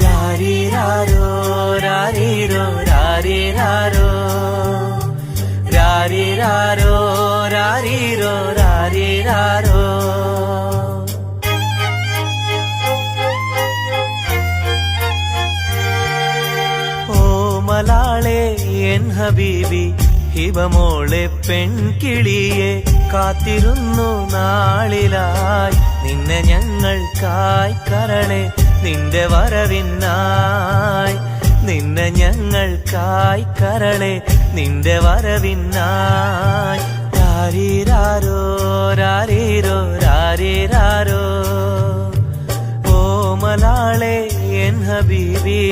രാരിരാരോ രാരിരോ രാരിരാരോ, രാരിരാരോ രാരിരോ രാരിരാരോ. ഓ മലാളെ എൻ ഹബീബി ഹിബമോളെ പെൺകിളിയെ, കാത്തിരുന്നു നാളിലായി നിന്നെ ഞങ്ങൾക്കായി കരളെ, നിന്റെ വരവിനായി നിന്നെ ഞങ്ങൾക്കായി കരളെ, നിന്റെ വരവിനായി. രാരിരാരോ രാരിരോ രാരിരാരോ. ഓ മലാളെ എൻ ഹബീബി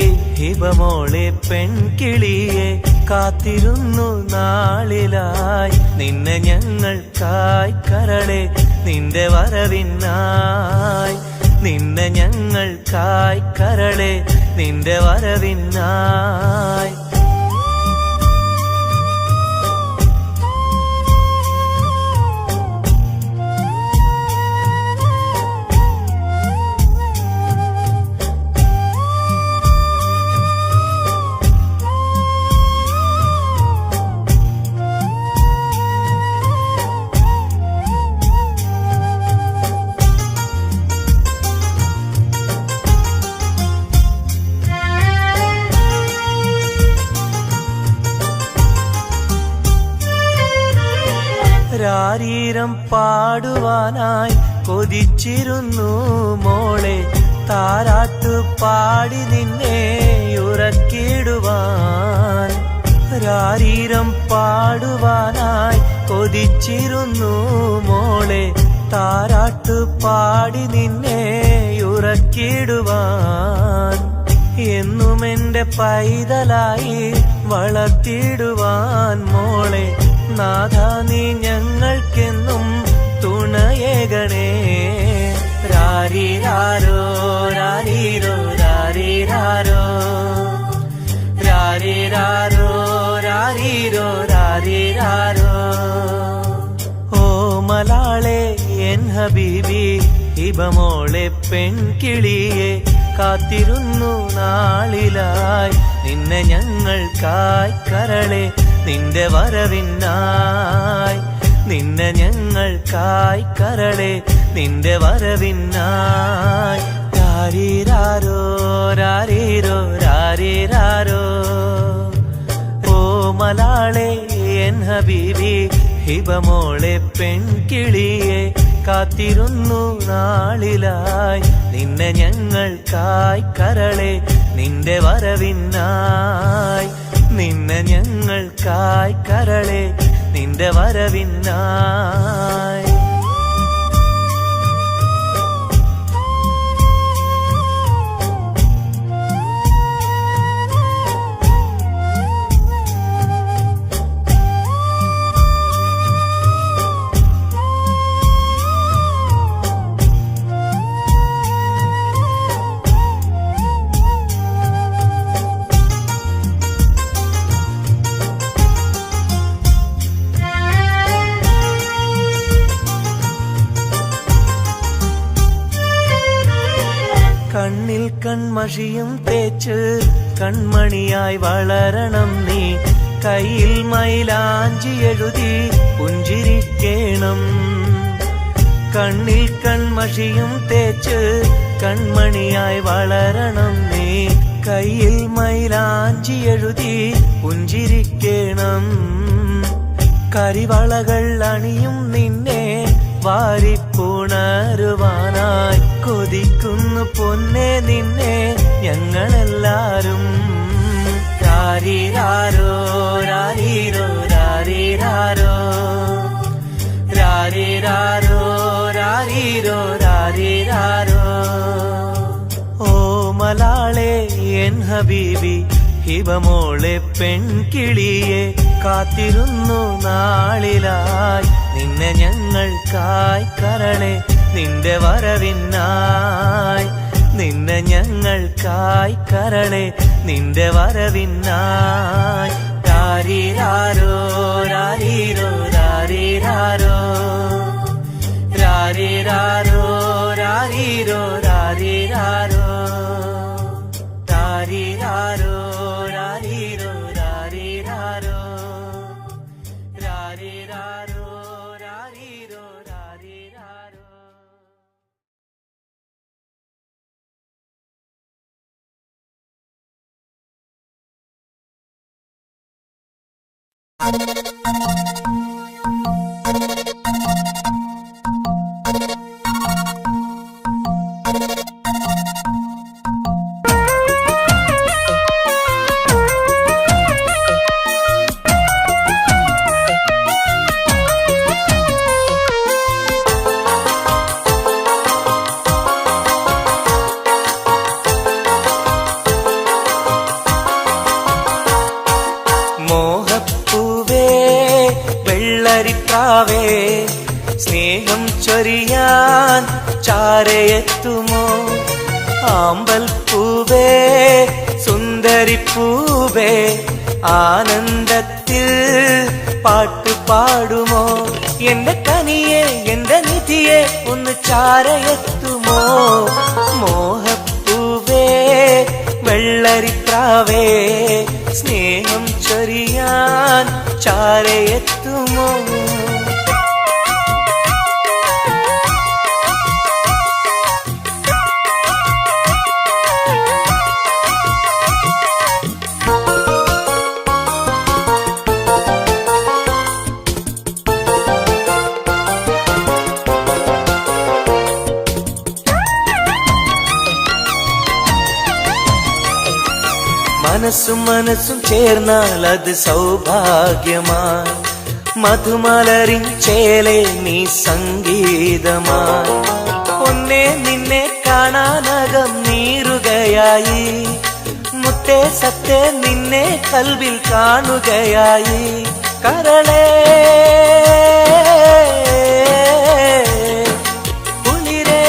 ഹിബമോളെ പെൺകിളിയെ, കാത്തിരുന്നു നാളിലായി നിന്നെ ഞങ്ങൾക്കായി കരളെ, നിന്റെ വരവിനായി നിന്നെ ഞങ്ങൾക്കായി കരളെ, നിന്റെ വരവിനായി. രാരീരം പാടുവാനായി കൊതിച്ചിരുന്നു മോളെ, താരാട്ടു പാടി നിന്നെ ഉറക്കിടുവാൻ. രാരീരം പാടുവാനായി കൊതിച്ചിരുന്നു മോളെ, താരാട്ടു പാടി നിന്നെ ഉറക്കിടുവാൻ. എന്നും എന്റെ പൈതലായി വളർത്തിടുവാൻ മോളെ, നാഥാ നീ ഞങ്ങൾക്കെന്നും തുണയേകണേ. രാരിരാരോ രാരിരോ രാരിരാരോ, രാരിരാരോ രാരിരോ രാരിരാരോ. ഓ മലാളെ എൻ ഹബീബി ഹിബമോളെ പെൺകിളിയെ, കാത്തിരുന്നു നാളിലായി നിന്നെ ഞങ്ങൾക്കായി കരളെ, നിന്റെ വരവിനായി നിന്നെ ഞങ്ങൾക്കായി കരളെ, നിന്റെ വരവിനായി. രാരിരാരോ രാരിരോ രാരിരാരോ. മലാളെ എൻ ഹബീബി ഹിബമോളെ പെൺകിളിയെ കാത്തിരുന്നു നാളിലായി നിന്നെ ഞങ്ങൾക്കായി കരളെ നിന്റെ വരവിനായി നിന്നെ ഞങ്ങൾക്കായി കരളെ നിന്റെ വരവിനായി കണ്ണിൽ കൺമഷിയും തേച്ച് കൺമണിയായി വളരണം നീ കയ്യിൽ മൈലാഞ്ചി എഴുതി പുഞ്ചിരിക്കേണം കണ്ണിൽ കൺമഷിയും തേച്ച് കൺമണിയായി വളരണം നീ കയ്യിൽ മൈലാഞ്ചി എഴുതി പുഞ്ചിരിക്കേണം കരിവളകൾ അണിയും നിന്നെ വാരിപ്പുണരുവാനായി കൊതിക്കുന്നു പൊന്നെ നിന്നെ ഞങ്ങളെല്ലാരും രാരീരാരോ രാരീരോ രാരീരാരോ രാരീരാരോ രാരീരോ രാരീരാരോ ഓ മലാളെ എൻ ഹബീബി ഹിബമോളെ പെൺകിളിയെ കാത്തിരുന്നു നാളിലായി നിന്നെ ഞങ്ങൾക്കായി കരളെ നിന്റെ വരവിനായി നിന്നെ ഞങ്ങൾക്കായി കരളെ നിന്റെ വരവിനായി രാരീരാരോ രാരീരോ രാരീരാരോ രാരീരാരോ രാരീരോ രാരീരാരോ രാരീരാരോ രാരീരോ രാരീരാരോ രാരീരാരോ രാരീരോ രാരീരാരോ മോഹപ്പൂവേ വെള്ളരിക്കാവേ സ്നേഹം ചൊരിയാൻ ചാരയെത്തുമോ ആമ്പൽ പൂവേ സുന്ദരിപ്പൂവേ ആനന്ദത്തിൽ പാട്ടു പാടുമോ എന്റെ കനിയെ എന്റെ നിധിയെ ഒന്ന് ചാരയെത്തുമോ മോഹപ്പൂവേ വെള്ളരിപ്രാവേ സ്നേഹം ചൊരിയാൻ ചാരയെത്തുമോ മനസ്സും മനസ്സും ചേർന്നാൽ അത് സൗഭാഗ്യമായി മധുമലരിൻ ചേലെ നീ സംഗീതമായി ഒന്നേ നിന്നെ കാണാനകം നീറുകയായി മുത്തേ സത്തേ നിന്നെ കൽവിൽ കാണുകയായി കരളേ കുളിരേ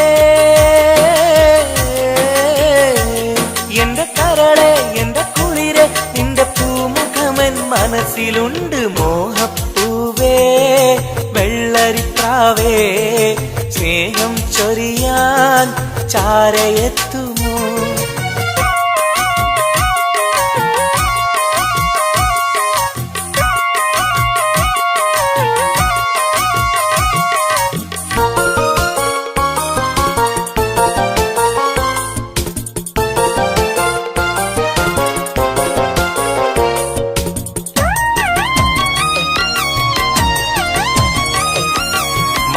എന്റെ കരളേ എന്റെ കുളിരെ നിന്റെ പൂമുഖമൻ മനസ്സിലുണ്ട് മോഹപ്പൂവേ വെള്ളരിപ്രാവേ സ്നേഹം ചൊരിയാൻ ചാരയെത്തുമോ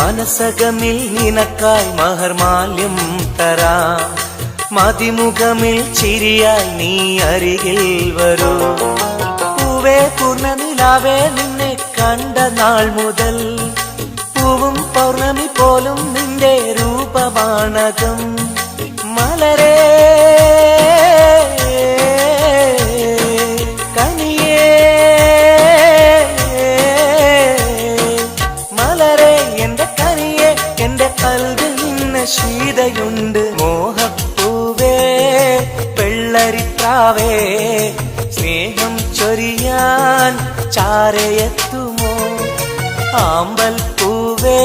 മനസകമിൽ നിനക്കായി മഹർമാല്യം തരാം, മതിമുഖമിൽ ചിരിയായി നീ അരികിൽ വരൂ. പൂവേ പൂർണ്ണനിലാവേ നിന്നെ കണ്ട നാൾ മുതൽ പൂവും പൗർണമി പോലും നിന്റെ രൂപമാണകം. മലരേ കനിയേ മലരേ എന്റെ കനിയേ, എന്റെ കൽവിൽ നിന്ന് ശീതയുണ്ട്. മോഹപ്പൂവേ വെള്ളരിപ്രാവേ സ്നേഹം ചൊരിയാൻ ചാരയെത്തുമോ? ആമ്പൽ പൂവേ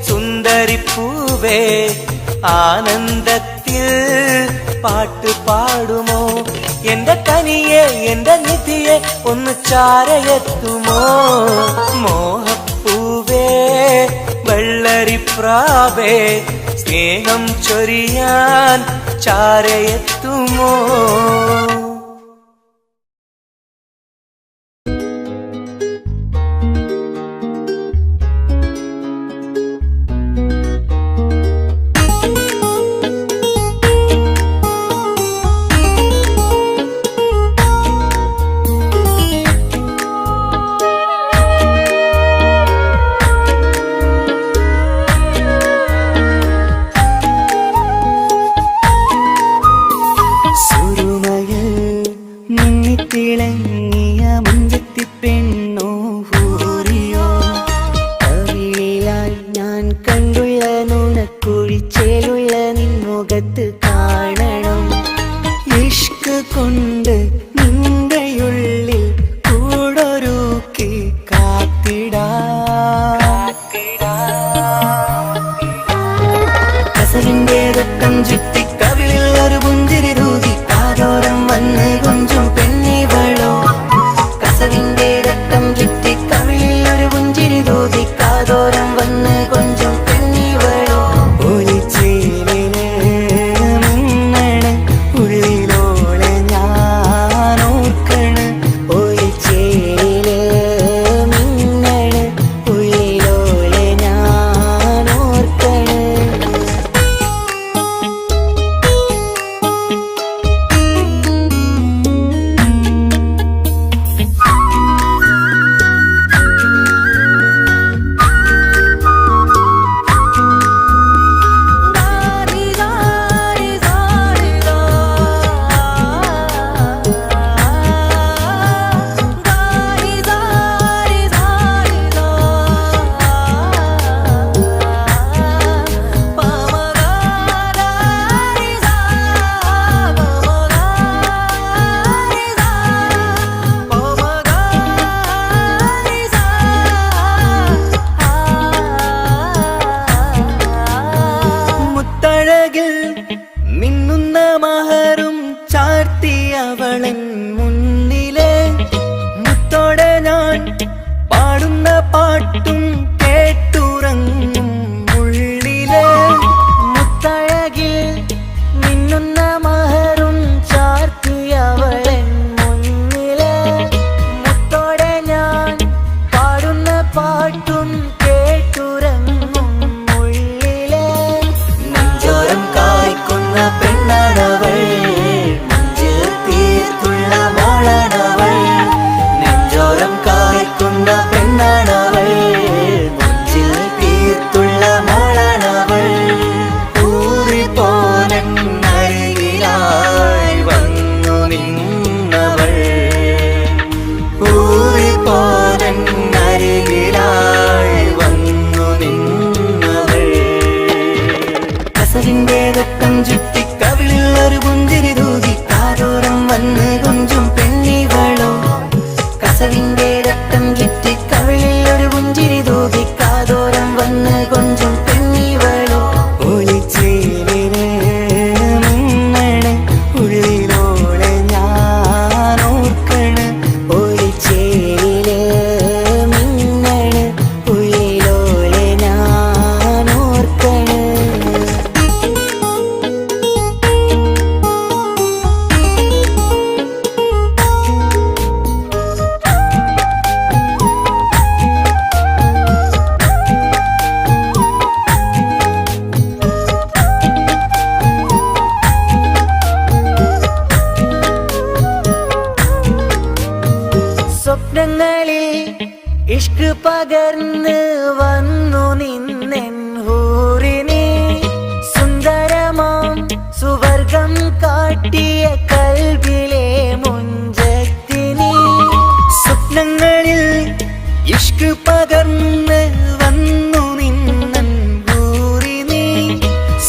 സുന്ദരിപ്പൂവേ ആനന്ദത്തിൽ പാട്ട് പാടുമോ? എന്റെ കനിയെ എന്റെ നിധിയെ ഒന്ന് ചാരയെത്തുമോ? മോഹപ്പൂവേ വെള്ളരിപ്രാവേ സ്നേഹം ചൊരിയാൻ ചാരയെത്തുമോ? തിളങ്ങിയ മുഞ്ചത്തി പെണ്ണോ ഹൂറിയോ, കവിളിലായി ഞാൻ കണ്ടുള്ള നുണക്കുഴിച്ചേലുള്ള നിൻമുഖത്ത് കാണണം. ഇഷ്ക് കൊണ്ട് നിന്റെയുള്ളിൽ കൂടൊരുക്കി കാത്തിടാ. കസവിന്റെ രക്തം ചുറ്റി കവിളിൽ ഒരു പുഞ്ചിരി തൂകി കാതോരം വന്ന് കൊഞ്ചും പെണ്ണിവളോ. കസവിന്റെ രക്തം ചുറ്റി കവിളിൽ ഒരു പുഞ്ചിരി തൂകി കാതോരം വന്ന് കൊഞ്ചും പെണ്ണിവളോ. ഒലിച്ചേലിന് മിന്നണ് ഉള്ളിലോളെ ഞാൻ ഓർക്കണ്. ഒലിച്ചേലില് മിന്നണ് ഉള്ളിലോളെ ഞാൻ ഓർക്കണ്. മിന്നുന്ന മഹറും ചാർത്തിയവളൻ മുന്നിലെ മുത്തോടെ ഞാൻ പാടുന്ന പാട്ടും കേട്ടുറങ്ങും ഉള്ളിലെ. മുത്തഴകിൽ മിന്നുന്ന മഹറും ചാർത്തിയവളൻ മുന്നിലെ മുത്തോടെ ഞാൻ പാടുന്ന പാട്ടും കേട്ടുറങ്ങും ഉള്ളിലെ. നെഞ്ചോരം കായ്ക്കുന്ന പെണ്ണാണവൾ, മഞ്ചിൽ തീർത്തുള്ള മോളാണവൾ. നെഞ്ചോരം കായ്ക്കുന്ന പെണ്ണാണവൾ, മഞ്ചിൽ തീർത്തുള്ള മോളാണവൾ. ഊറിപ്പോലൻ അരികിലായി വന്നു നിന്നവൾ, ഊറിപ്പോലൻ അരികിലായി വന്നു നിന്നവൾ. കസവിന്റെ രക്തം ചുറ്റി കവിളിൽ ഒരു പുഞ്ചിരി തൂകി കാതോരം വന്ന് കൊഞ്ചും പെണ്ണിവളോ. കസവിന്റെ രക്തം ചുറ്റി കവിളിൽ ഒരു പുഞ്ചിരി തൂകി കാതോരം വന്ന് കൊഞ്ചും പെണ്ണിവളോ. ഒലിച്ചേലിന് മിന്നണ് ഉള്ളിലോളെ ഞാൻ ഓർക്കണ്. ഒലിച്ചേലില് മിന്നണ് ഉള്ളിലോളെ ഞാൻ ഓർക്കണ്. സ്വപ്നങ്ങളിൽ ഇഷ്ക് പകർന്ന് വന്നു നിന്നെൻ ഹൂറിനെ സുന്ദരമാം സുവർഗം കാട്ടിയ കൽബിലെ മുഞ്ചത്തിനെ സ്വപ്നങ്ങളിൽ ഇഷ്ക് പകർന്ന് വന്നു നിന്നെൻ ഹൂറിനെ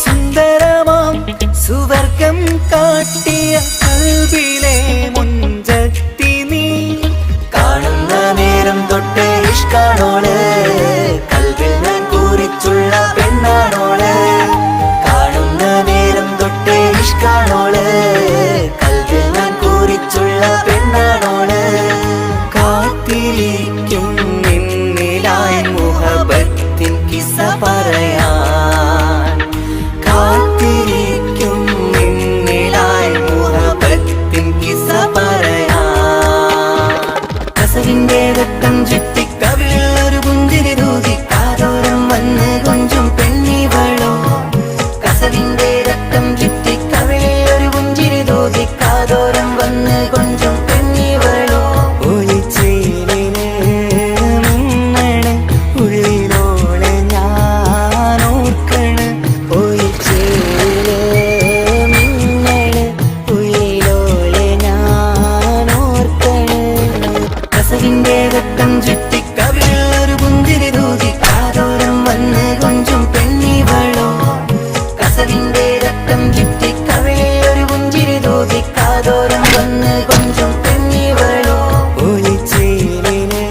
സുന്ദരമാം സുവർഗം കാട്ടിയ കൽബിലെ മുഞ്ചത്തിനെ കാണുന്ന നേരം തൊട്ട് ഇഷ്കാണോള് കൽബിൽ ഞാൻ കുറിച്ചുള്ള പെണ്ണാണോള് കാണുന്ന നേരം തൊട്ട് ഇഷ്കാണോള് കൽബിൽ ഞാൻ കുറിച്ചുള്ള പെണ്ണാണോള് കാത്തിരിക്കും നിന്നിലായി മുഹബത്തിൻ കിസ്സ പറയാൻ കാത്തിരിക്കും നിന്നിലായി മുഹബത്തിൻ കിസ്സ പറയാൻ കസവിന്റെ രക്തം ചുറ്റി കവിളിൽ ഒരു പുഞ്ചിരി തൂകി കാതോരം വന്ന് കൊഞ്ചും പെണ്ണിവളോ കസവിന്റെ രക്തം ചുറ്റി കവിളിൽ ഒരു പുഞ്ചിരി തൂകി കാതോരം വന്ന് കൊഞ്ചും പെണ്ണിവളോ ഒളിച്ചേലിന് മിന്നണ് ഉള്ളിലോളെ ഞാൻ ഓർക്കണ് ഒളിച്ചേല് മിന്നണ് ഉള്ളിലോളെ ഞാൻ ഓർക്കണ് കസവിന്റെ രക്തം ചുറ്റി കവിളിൽ ഒരു പുഞ്ചിരി തൂകി കാതോരം വന്ന് കൊഞ്ചും പെണ്ണിവളോ കസവിന്റെ രക്തം ചുറ്റി കവിളിൽ ഒരു പുഞ്ചിരി തൂകി കാതോരം വന്ന് കൊഞ്ചും പെണ്ണിവളോ ഒളിച്ചേലിന്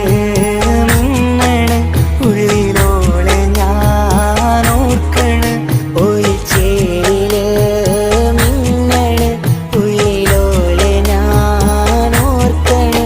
മിന്നണ് ഉള്ളിലോളെ ഞാൻ ഓർക്കണ് ഒളിച്ചേലില് മിന്നണ് ഉള്ളിലോളെ ഞാൻ ഓർക്കണ്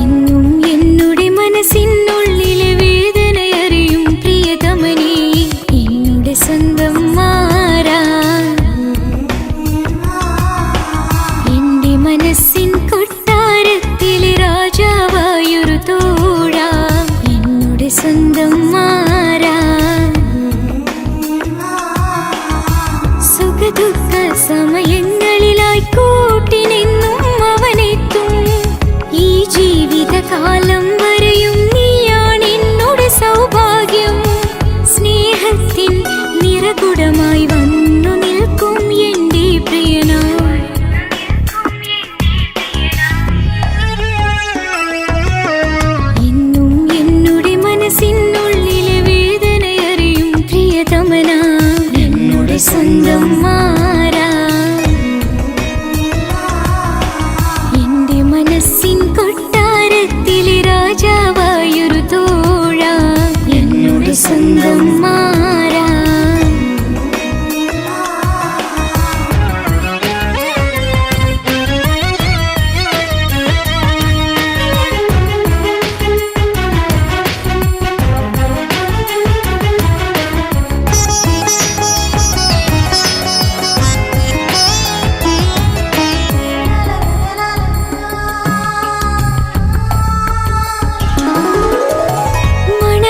ഇന്നും എന്നുടെ മനസ്സിനുള്ളിലെ വേദനയറിയും പ്രിയതമനേ എന്നുടെ സ്വന്തം മാറാ എന്റെ മനസ്സിൻ കൊട്ടാരത്തിലെ രാജാവായൊരു തോഴാ എന്നുടെ സ്വന്തം മാറാ സുഖദുഃഖ സമയങ്ങളിലായി കൂട്ടിനെന്നും അവനെത്തും ഈ ജീവിതകാലം വരെയും നീയാണ് എന്നോട് സൗഭാഗ്യം സ്നേഹത്തിൻ നിറകുടമായി വന്നു നിൽക്കും എന്റെ പ്രിയനാ എന്നും എന്നുടെ മനസ്സിനുള്ളിലെ വേദനയറിയും പ്രിയതമനാ എന്നുടെ സ്വന്തം മാറാ എന്റെ മനസ്സിൻ കൊട്ടാരത്തിലെ രാജാവായൊരു തോഴാ എന്നുടെ സ്വന്തം മാറാ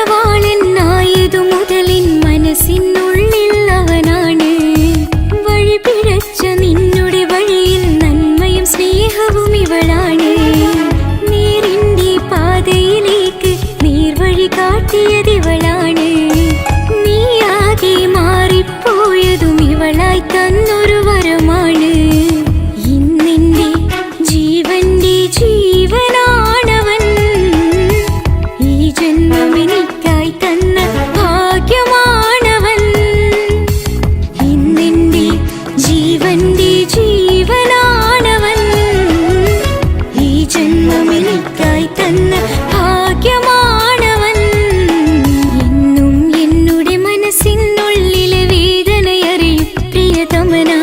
മണവാളനായതു മുതലിൻ മനസ്സിനുള്ളിൽ അവനാണ് വഴി പിഴച്ച നിന്നുടെ വഴിയിൽ നന്മയും സ്നേഹവും ഇവളാണ് നേരിന്റെ പാതയിലേക്ക് നേർവഴി കാട്ടിയതിവളാണ് നീയാകെ മാറിപ്പോയതും ഇവളായി തന്നൊരു വരമാണ് ഇന്നെന്റെ ജീവന്റെ ജീവനാണവൻ ഈ ജന്മമെനിക്കായി തന്ന ഭാഗ്യമാണവൻ ഇന്നെന്റെ ജീവന്റെ ജീവനാണവൻ ഈ ജന്മമെനിക്കായി തന്ന ഭാഗ്യമാണവൻ എന്നും എന്നുടെ മനസ്സിനുള്ളിലെ വേദനയറിയും പ്രിയതമനാ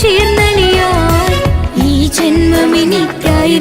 ചേർന്നലിയാൻ ഈ ജന്മമെനിക്കായി